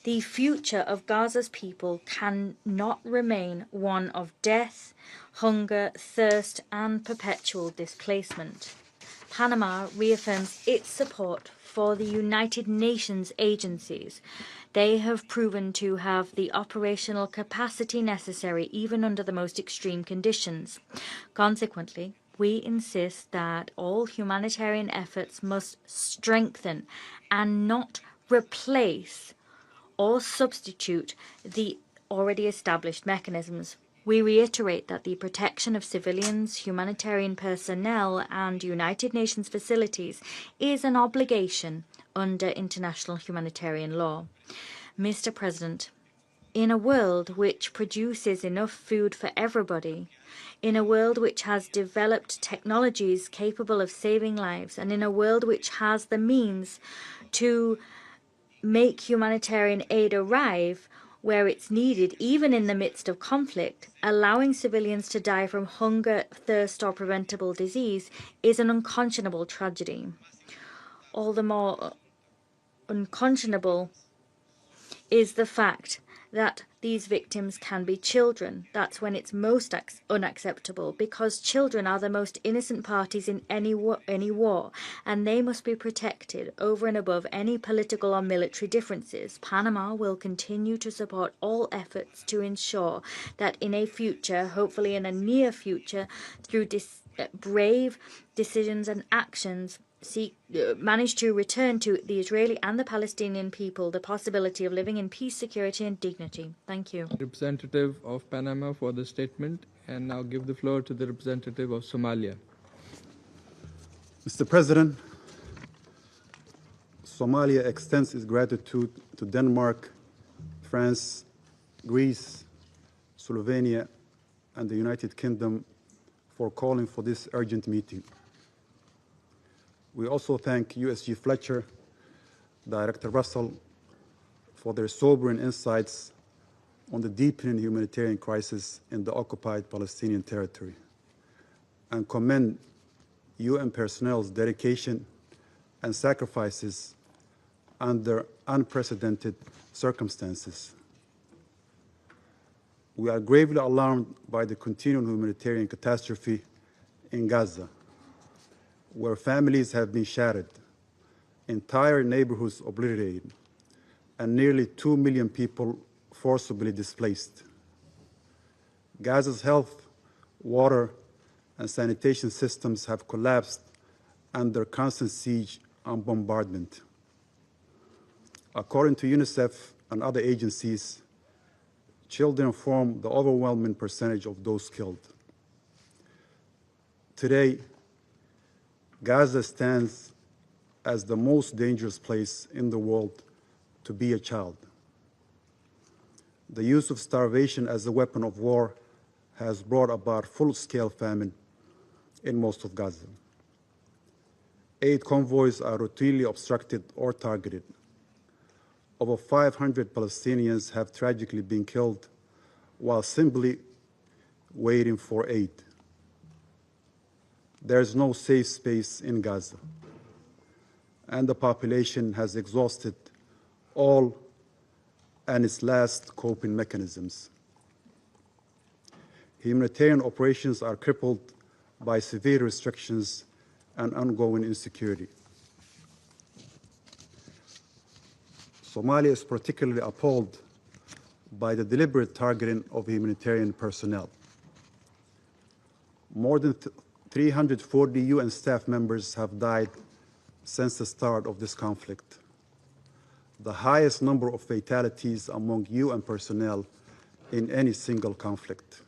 The future of Gaza's people cannot remain one of death, hunger, thirst, and perpetual displacement. Panama reaffirms its support for the United Nations agencies. They have proven to have the operational capacity necessary even under the most extreme conditions. Consequently, we insist that all humanitarian efforts must strengthen and not replace or substitute the already established mechanisms. We reiterate that the protection of civilians, humanitarian personnel, and United Nations facilities is an obligation under international humanitarian law. Mr. President, in a world which produces enough food for everybody, in a world which has developed technologies capable of saving lives, and in a world which has the means to make humanitarian aid arrive where it's needed, even in the midst of conflict, allowing civilians to die from hunger, thirst, or preventable disease is an unconscionable tragedy. All the more unconscionable is the fact that these victims can be children. That's when it's most unacceptable, because children are the most innocent parties in any war, and they must be protected over and above any political or military differences. Panama will continue to support all efforts to ensure that in a future, hopefully in a near future, through brave decisions and actions, manage to return to the Israeli and the Palestinian people the possibility of living in peace, security and dignity. Thank you. Representative of Panama for the statement, and now give the floor to the representative of Somalia. Mr. President, Somalia extends its gratitude to Denmark, France, Greece, Slovenia, and the United Kingdom for calling for this urgent meeting. We also thank USG Fletcher, Director Russell, for their sobering insights on the deepening humanitarian crisis in the occupied Palestinian territory, and commend UN personnel's dedication and sacrifices under unprecedented circumstances. We are gravely alarmed by the continuing humanitarian catastrophe in Gaza, where families have been shattered, entire neighborhoods obliterated, and nearly 2 million people forcibly displaced. Gaza's health, water, and sanitation systems have collapsed under constant siege and bombardment. According to UNICEF and other agencies, children form the overwhelming percentage of those killed. Today, Gaza stands as the most dangerous place in the world to be a child. The use of starvation as a weapon of war has brought about full-scale famine in most of Gaza. Aid convoys are routinely obstructed or targeted. Over 500 Palestinians have tragically been killed while simply waiting for aid. There is no safe space in Gaza, and the population has exhausted all and its last coping mechanisms. Humanitarian operations are crippled by severe restrictions and ongoing insecurity. Somalia is particularly appalled by the deliberate targeting of humanitarian personnel. More than 340 UN staff members have died since the start of this conflict, the highest number of fatalities among UN personnel in any single conflict.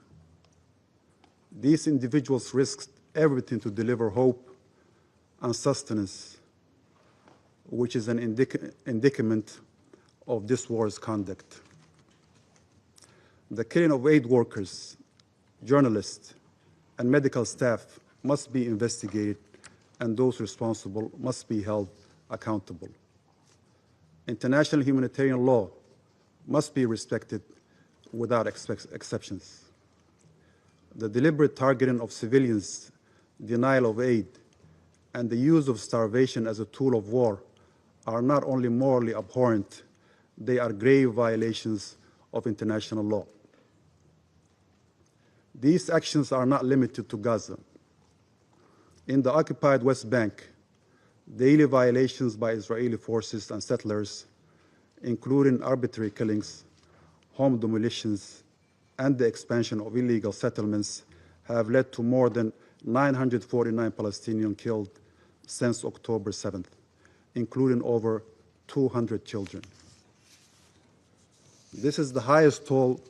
These individuals risked everything to deliver hope and sustenance, which is an indicament of this war's conduct. The killing of aid workers, journalists, and medical staff must be investigated, and those responsible must be held accountable. International humanitarian law must be respected without exceptions. The deliberate targeting of civilians, denial of aid, and the use of starvation as a tool of war are not only morally abhorrent, they are grave violations of international law. These actions are not limited to Gaza. In the occupied West Bank, daily violations by Israeli forces and settlers, including arbitrary killings, home demolitions, and the expansion of illegal settlements, have led to more than 949 Palestinians killed since October 7th, including over 200 children. This is the highest toll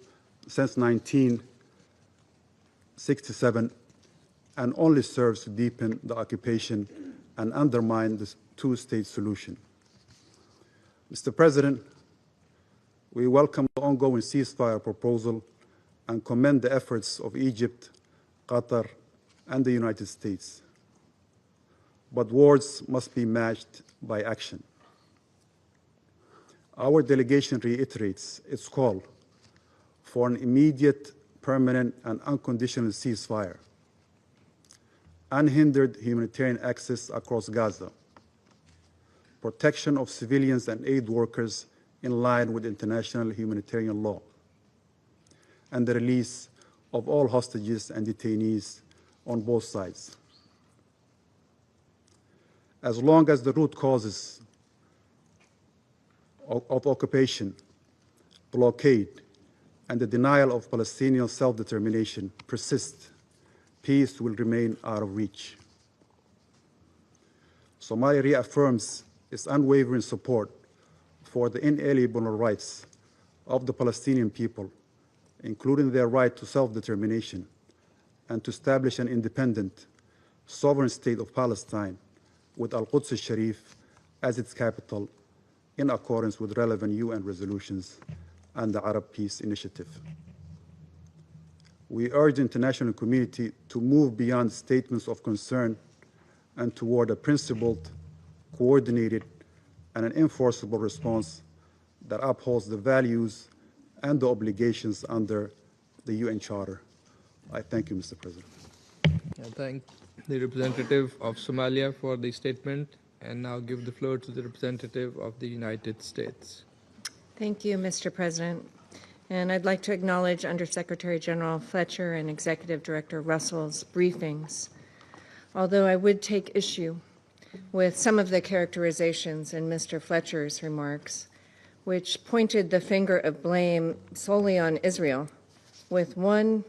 since 1967 and only serves to deepen the occupation and undermine the two-state solution. Mr. President, we welcome the ongoing ceasefire proposal and commend the efforts of Egypt, Qatar, and the United States. But words must be matched by action. Our delegation reiterates its call for an immediate, permanent, and unconditional ceasefire, unhindered humanitarian access across Gaza, protection of civilians and aid workers in line with international humanitarian law, and the release of all hostages and detainees on both sides. As long as the root causes of occupation, blockade, and the denial of Palestinian self-determination persist, peace will remain out of reach. Somalia reaffirms its unwavering support for the inalienable rights of the Palestinian people, including their right to self-determination and to establish an independent, sovereign state of Palestine with Al-Quds al-Sharif as its capital, in accordance with relevant UN resolutions and the Arab Peace Initiative. We urge the international community to move beyond statements of concern and toward a principled, coordinated, and an enforceable response that upholds the values and the obligations under the UN Charter. I thank you, Mr. President. I thank the representative of Somalia for the statement, and now give the floor to the representative of the United States. Thank you, Mr. President. And I'd like to acknowledge Undersecretary General Fletcher and Executive Director Russell's briefings, although I would take issue with some of the characterizations in Mr. Fletcher's remarks, which pointed the finger of blame solely on Israel, with one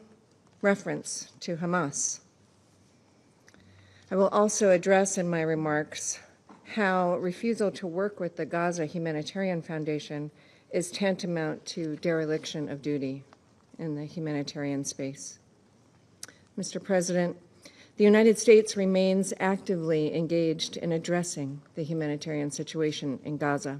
reference to Hamas. I will also address in my remarks how refusal to work with the Gaza Humanitarian Foundation is tantamount to dereliction of duty in the humanitarian space. Mr. President, the United States remains actively engaged in addressing the humanitarian situation in Gaza.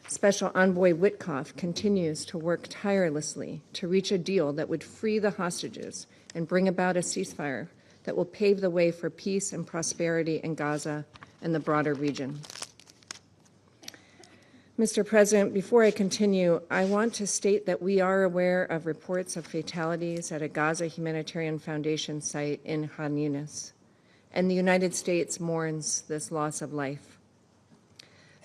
Special Envoy Witkoff continues to work tirelessly to reach a deal that would free the hostages and bring about a ceasefire that will pave the way for peace and prosperity in Gaza and the broader region. Mr. President, before I continue, I want to state that we are aware of reports of fatalities at a Gaza Humanitarian Foundation site in Khan Yunis, and the United States mourns this loss of life.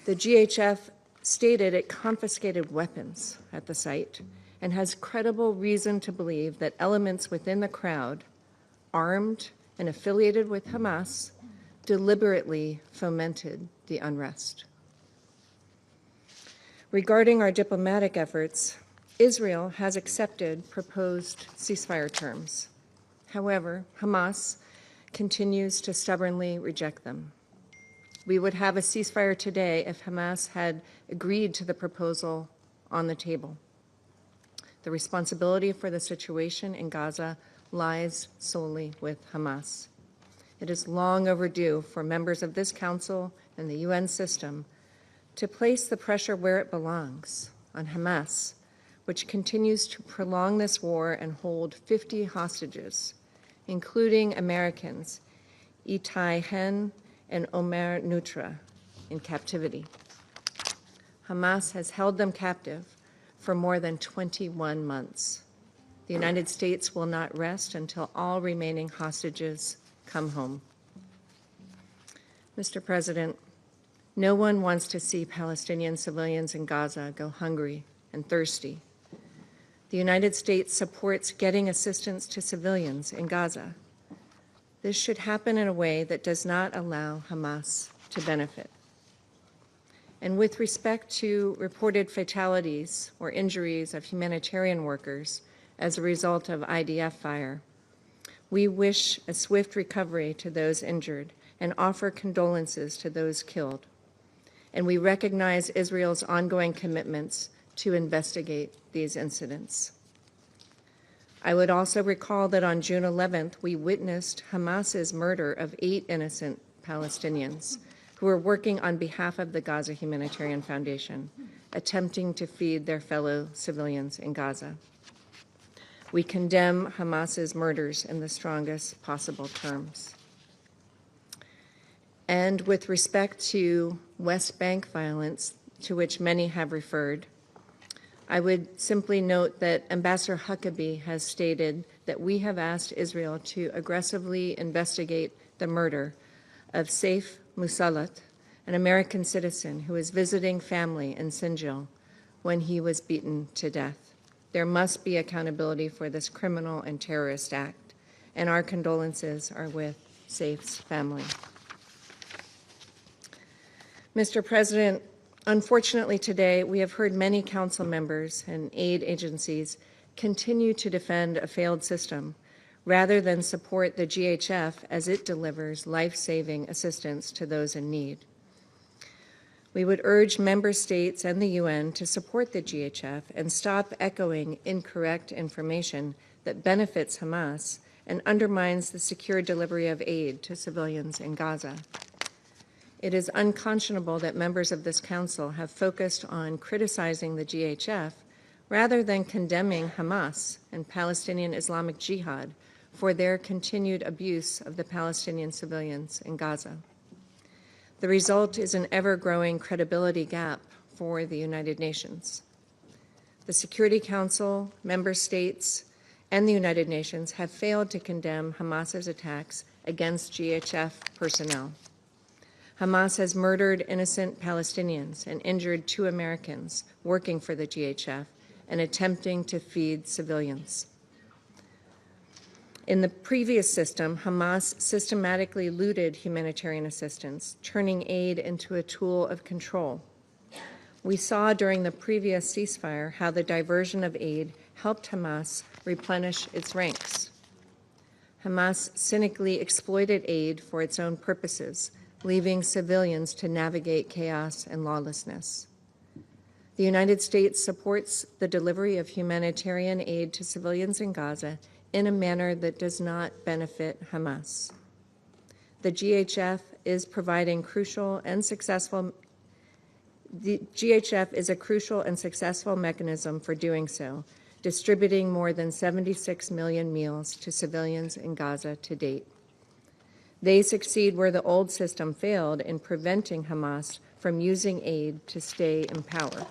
The GHF stated it confiscated weapons at the site and has credible reason to believe that elements within the crowd, armed and affiliated with Hamas, deliberately fomented the unrest. Regarding our diplomatic efforts, Israel has accepted proposed ceasefire terms. However, Hamas continues to stubbornly reject them. We would have a ceasefire today if Hamas had agreed to the proposal on the table. The responsibility for the situation in Gaza lies solely with Hamas. It is long overdue for members of this Council and the UN system to place the pressure where it belongs, on Hamas, which continues to prolong this war and hold 50 hostages, including Americans Itai Hen and Omer Nutra, in captivity. Hamas has held them captive for more than 21 months. The United States will not rest until all remaining hostages come home. Mr. President, no one wants to see Palestinian civilians in Gaza go hungry and thirsty. The United States supports getting assistance to civilians in Gaza. This should happen in a way that does not allow Hamas to benefit. And with respect to reported fatalities or injuries of humanitarian workers as a result of IDF fire, we wish a swift recovery to those injured and offer condolences to those killed. And we recognize Israel's ongoing commitments to investigate these incidents. I would also recall that on June 11th, we witnessed Hamas's murder of 8 innocent Palestinians who were working on behalf of the Gaza Humanitarian Foundation, attempting to feed their fellow civilians in Gaza. We condemn Hamas's murders in the strongest possible terms. And with respect to West Bank violence, to which many have referred, I would simply note that Ambassador Huckabee has stated that we have asked Israel to aggressively investigate the murder of Saif Musalat, an American citizen who was visiting family in Sinjar when he was beaten to death. There must be accountability for this criminal and terrorist act, and our condolences are with Saif's family. Mr. President, unfortunately today we have heard many council members and aid agencies continue to defend a failed system rather than support the GHF as it delivers life-saving assistance to those in need. We would urge member states and the UN to support the GHF and stop echoing incorrect information that benefits Hamas and undermines the secure delivery of aid to civilians in Gaza. It is unconscionable that members of this council have focused on criticizing the GHF rather than condemning Hamas and Palestinian Islamic Jihad for their continued abuse of the Palestinian civilians in Gaza. The result is an ever-growing credibility gap for the United Nations. The Security Council, member states, and the United Nations have failed to condemn Hamas's attacks against GHF personnel. Hamas has murdered innocent Palestinians and injured 2 Americans working for the GHF and attempting to feed civilians. In the previous system, Hamas systematically looted humanitarian assistance, turning aid into a tool of control. We saw during the previous ceasefire how the diversion of aid helped Hamas replenish its ranks. Hamas cynically exploited aid for its own purposes, leaving civilians to navigate chaos and lawlessness. The United States supports the delivery of humanitarian aid to civilians in Gaza in a manner that does not benefit Hamas. The GHF is providing crucial and successful. The GHF is a crucial and successful mechanism for doing so, distributing more than 76 million meals to civilians in Gaza to date. They succeed where the old system failed in preventing Hamas from using aid to stay in power.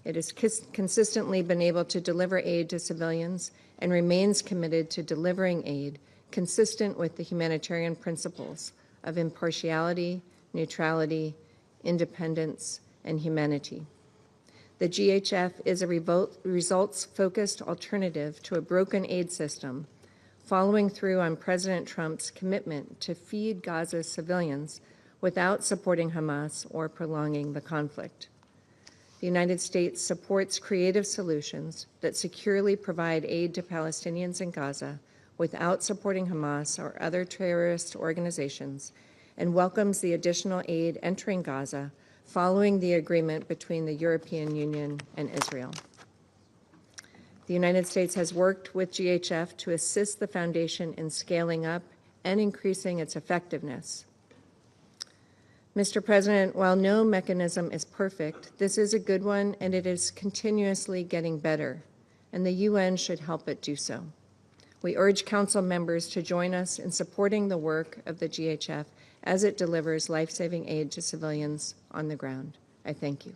It has consistently been able to deliver aid to civilians and remains committed to delivering aid consistent with the humanitarian principles of impartiality, neutrality, independence, and humanity. The GHF is a results-focused alternative to a broken aid system, following through on President Trump's commitment to feed Gaza's civilians without supporting Hamas or prolonging the conflict. The United States supports creative solutions that securely provide aid to Palestinians in Gaza without supporting Hamas or other terrorist organizations, and welcomes the additional aid entering Gaza following the agreement between the European Union and Israel. The United States has worked with GHF to assist the Foundation in scaling up and increasing its effectiveness. Mr. President, while no mechanism is perfect, this is a good one, and it is continuously getting better, and the UN should help it do so. We urge Council members to join us in supporting the work of the GHF as it delivers life-saving aid to civilians on the ground. I thank you.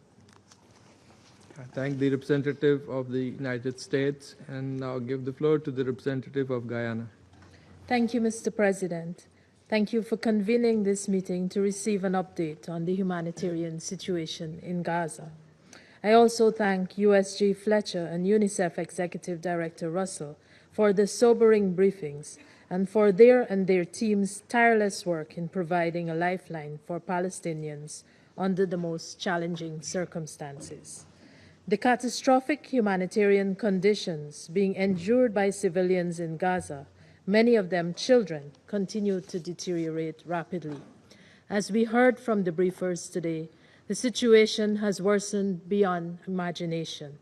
I thank the representative of the United States and now give the floor to the representative of Guyana. Thank you, Mr. President. Thank you for convening this meeting to receive an update on the humanitarian situation in Gaza. I also thank USG Fletcher and UNICEF Executive Director Russell for the sobering briefings and for their and their team's tireless work in providing a lifeline for Palestinians under the most challenging circumstances. The catastrophic humanitarian conditions being endured by civilians in Gaza, many of them children, continue to deteriorate rapidly. As we heard from the briefers today, the situation has worsened beyond imagination.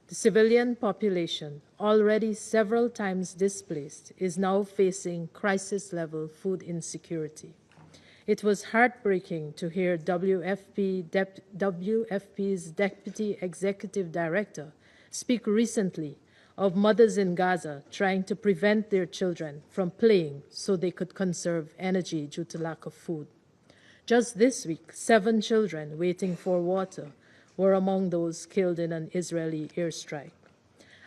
The civilian population, already several times displaced, is now facing crisis-level food insecurity. It was heartbreaking to hear WFP's Deputy Executive Director speak recently of mothers in Gaza trying to prevent their children from playing so they could conserve energy due to lack of food. Just this week, 7 children waiting for water were among those killed in an Israeli airstrike.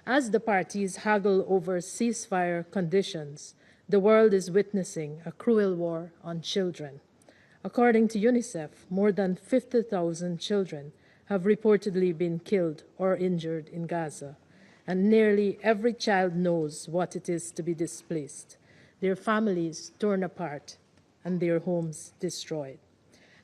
As the parties haggle over ceasefire conditions, the world is witnessing a cruel war on children. According to UNICEF, more than 50,000 children have reportedly been killed or injured in Gaza, and nearly every child knows what it is to be displaced, their families torn apart, and their homes destroyed.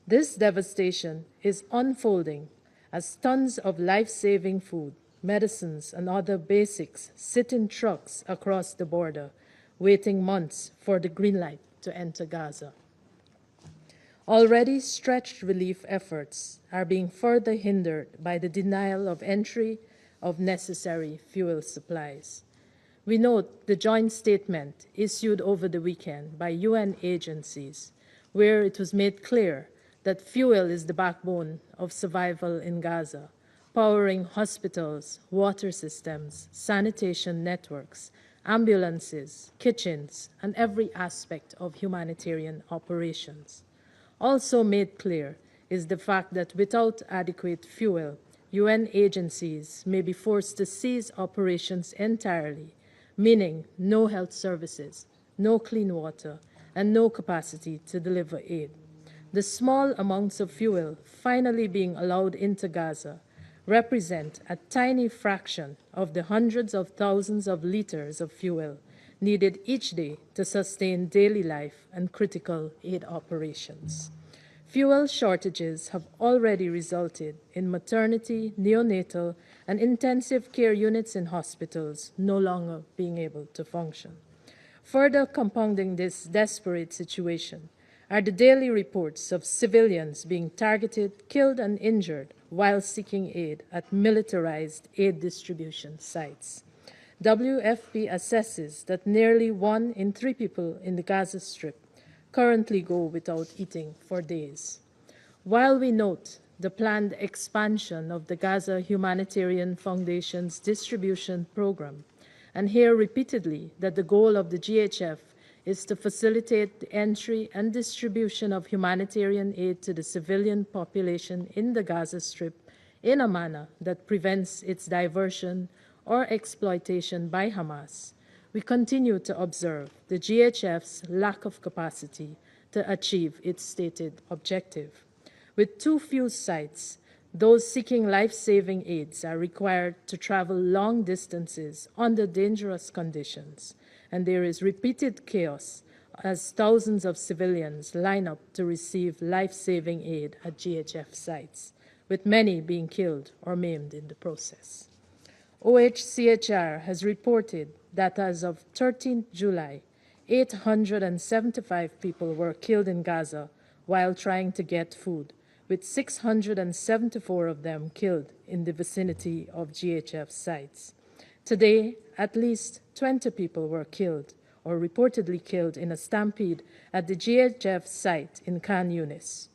This devastation is unfolding as tons of life-saving food, medicines, and other basics sit in trucks across the border, waiting months for the green light to enter Gaza. Already stretched relief efforts are being further hindered by the denial of entry of necessary fuel supplies. We note the joint statement issued over the weekend by UN agencies, where it was made clear that fuel is the backbone of survival in Gaza, powering hospitals, water systems, sanitation networks, ambulances, kitchens, and every aspect of humanitarian operations. Also made clear is the fact that without adequate fuel, UN agencies may be forced to cease operations entirely, meaning no health services, no clean water, and no capacity to deliver aid. The small amounts of fuel finally being allowed into Gaza represent a tiny fraction of the hundreds of thousands of liters of fuel needed each day to sustain daily life and critical aid operations. Fuel shortages have already resulted in maternity, neonatal, and intensive care units in hospitals no longer being able to function. Further compounding this desperate situation are the daily reports of civilians being targeted, killed, and injured while seeking aid at militarized aid distribution sites. WFP assesses that nearly 1 in 3 people in the Gaza Strip currently go without eating for days. While we note the planned expansion of the Gaza Humanitarian Foundation's distribution program, and hear repeatedly that the goal of the GHF is to facilitate the entry and distribution of humanitarian aid to the civilian population in the Gaza Strip in a manner that prevents its diversion or exploitation by Hamas, we continue to observe the GHF's lack of capacity to achieve its stated objective. With too few sites, those seeking life-saving aids are required to travel long distances under dangerous conditions, and there is repeated chaos as thousands of civilians line up to receive life-saving aid at GHF sites, with many being killed or maimed in the process. OHCHR has reported that as of 13th July, 875 people were killed in Gaza while trying to get food, with 674 of them killed in the vicinity of GHF sites. Today, at least 20 people were killed or reportedly killed in a stampede at the GHF site in Khan Yunis.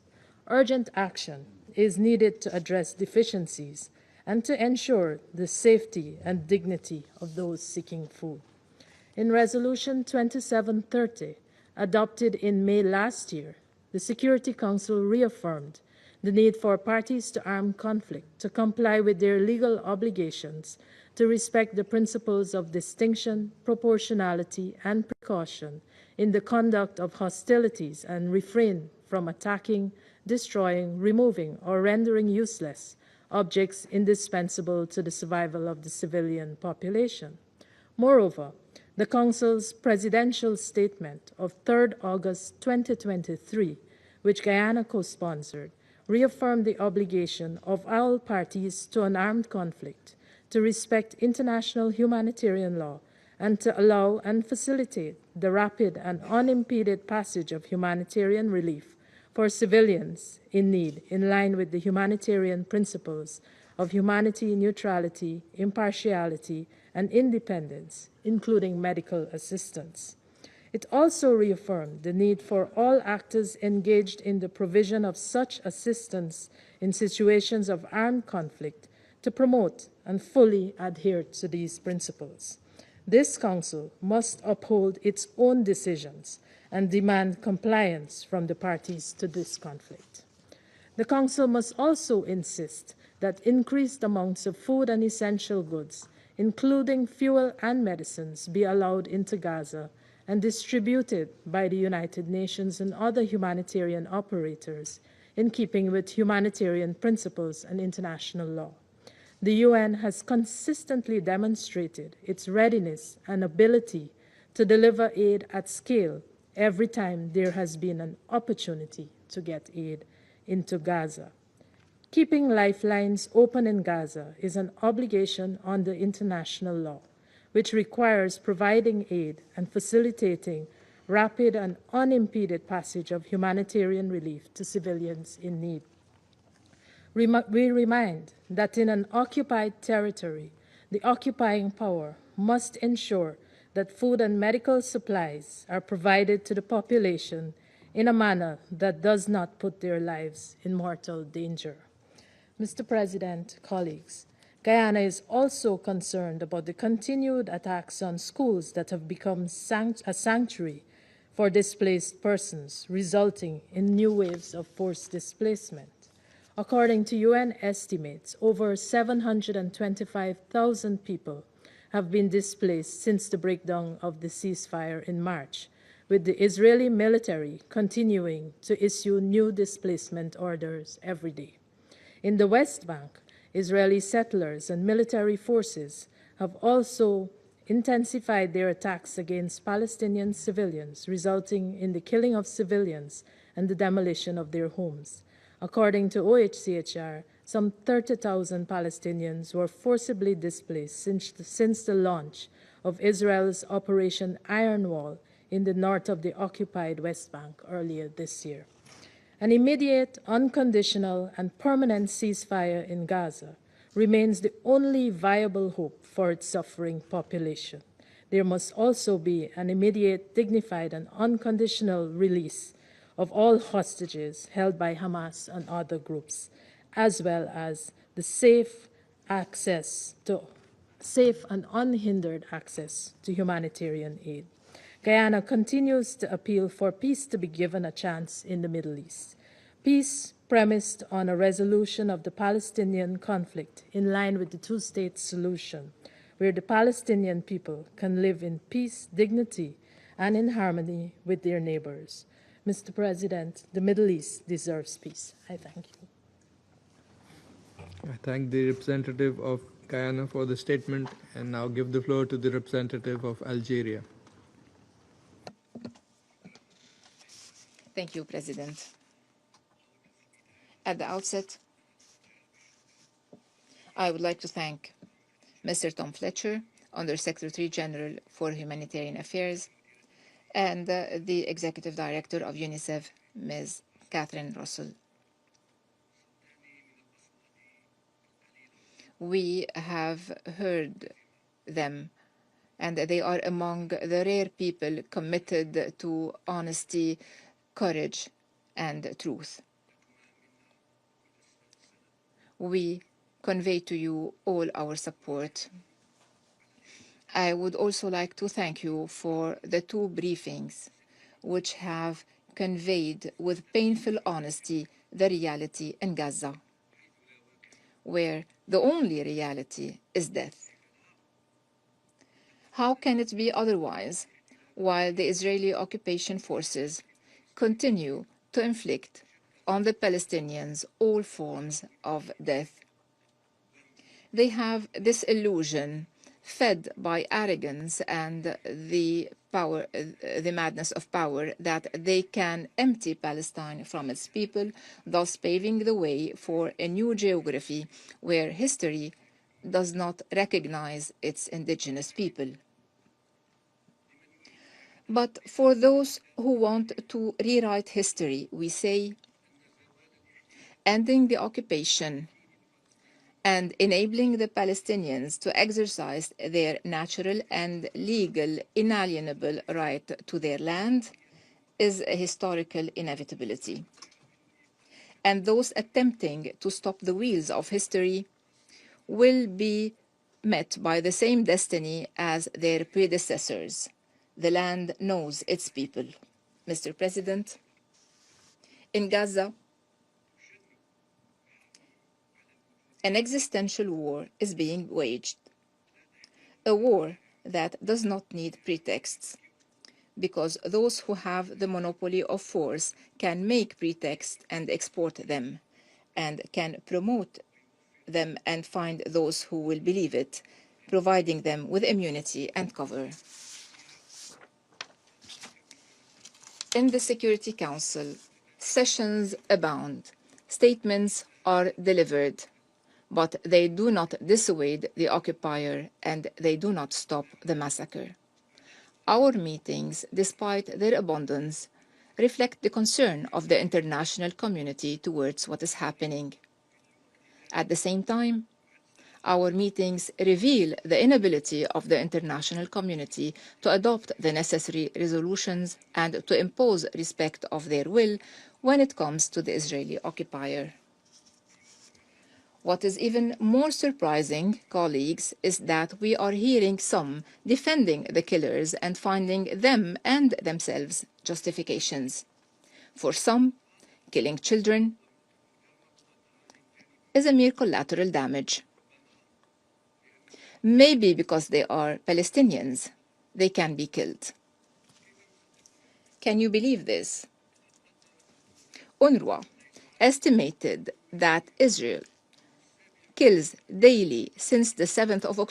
Urgent action is needed to address deficiencies and to ensure the safety and dignity of those seeking food. In Resolution 2730, adopted in May last year, the Security Council reaffirmed the need for parties to armed conflict to comply with their legal obligations to respect the principles of distinction, proportionality, and precaution in the conduct of hostilities and refrain from attacking, destroying, removing, or rendering useless objects indispensable to the survival of the civilian population. Moreover, the Council's presidential statement of 3rd August 2023, which Guyana co-sponsored, reaffirmed the obligation of all parties to an armed conflict to respect international humanitarian law and to allow and facilitate the rapid and unimpeded passage of humanitarian relief for civilians in need in line with the humanitarian principles of humanity, neutrality, impartiality, and independence, including medical assistance. It also reaffirmed the need for all actors engaged in the provision of such assistance in situations of armed conflict to promote and fully adhere to these principles. This Council must uphold its own decisions and demand compliance from the parties to this conflict. The Council must also insist that increased amounts of food and essential goods, including fuel and medicines, be allowed into Gaza and distributed by the United Nations and other humanitarian operators in keeping with humanitarian principles and international law. The UN has consistently demonstrated its readiness and ability to deliver aid at scale every time there has been an opportunity to get aid into Gaza. Keeping lifelines open in Gaza is an obligation under international law, which requires providing aid and facilitating rapid and unimpeded passage of humanitarian relief to civilians in need. We remind that in an occupied territory, the occupying power must ensure that food and medical supplies are provided to the population in a manner that does not put their lives in mortal danger. Mr. President, colleagues, Guyana is also concerned about the continued attacks on schools that have become a sanctuary for displaced persons, resulting in new waves of forced displacement. According to UN estimates, over 725,000 people have been displaced since the breakdown of the ceasefire in March, with the Israeli military continuing to issue new displacement orders every day. In the West Bank, Israeli settlers and military forces have also intensified their attacks against Palestinian civilians, resulting in the killing of civilians and the demolition of their homes. According to OHCHR, some 30,000 Palestinians were forcibly displaced since the launch of Israel's Operation Iron Wall in the north of the occupied West Bank earlier this year. An immediate, unconditional, and permanent ceasefire in Gaza remains the only viable hope for its suffering population. There must also be an immediate, dignified, and unconditional release of all hostages held by Hamas and other groups, as well as the safe and unhindered access to humanitarian aid. Guyana continues to appeal for peace to be given a chance in the Middle East. Peace premised on a resolution of the Palestinian conflict in line with the two-state solution, where the Palestinian people can live in peace, dignity, and in harmony with their neighbors. Mr. President, the Middle East deserves peace. I thank you. I thank the representative of Guyana for the statement and now give the floor to the representative of Algeria. Thank you, President. At the outset, I would like to thank Mr. Tom Fletcher, Under Secretary General for Humanitarian Affairs, and the Executive Director of UNICEF, Ms. Catherine Russell. We have heard them, and they are among the rare people committed to honesty, courage, and truth. We convey to you all our support. I would also like to thank you for the two briefings which have conveyed with painful honesty the reality in Gaza, where the only reality is death. How can it be otherwise while the Israeli occupation forces continue to inflict on the Palestinians all forms of death? They have this illusion fed by arrogance and the madness of power that they can empty Palestine from its people, thus paving the way for a new geography where history does not recognize its indigenous people. But for those who want to rewrite history, we say, ending the occupation and enabling the Palestinians to exercise their natural and legal inalienable right to their land is a historical inevitability. And those attempting to stop the wheels of history will be met by the same destiny as their predecessors. The land knows its people. Mr. President, in Gaza, an existential war is being waged, a war that does not need pretexts. because those who have the monopoly of force can make pretext and export them, and can promote them and find those who will believe it, providing them with immunity and cover. In the Security Council, sessions abound, statements are delivered, but they do not dissuade the occupier and they do not stop the massacre. Our meetings, despite their abundance, reflect the concern of the international community towards what is happening. At the same time, our meetings reveal the inability of the international community to adopt the necessary resolutions and to impose respect of their will when it comes to the Israeli occupier. What is even more surprising, colleagues, is that we are hearing some defending the killers and finding them and themselves justifications. For some, killing children is a mere collateral damage. Maybe because they are Palestinians, they can be killed. Can you believe this? UNRWA estimated that Israel kills daily since the 7th of October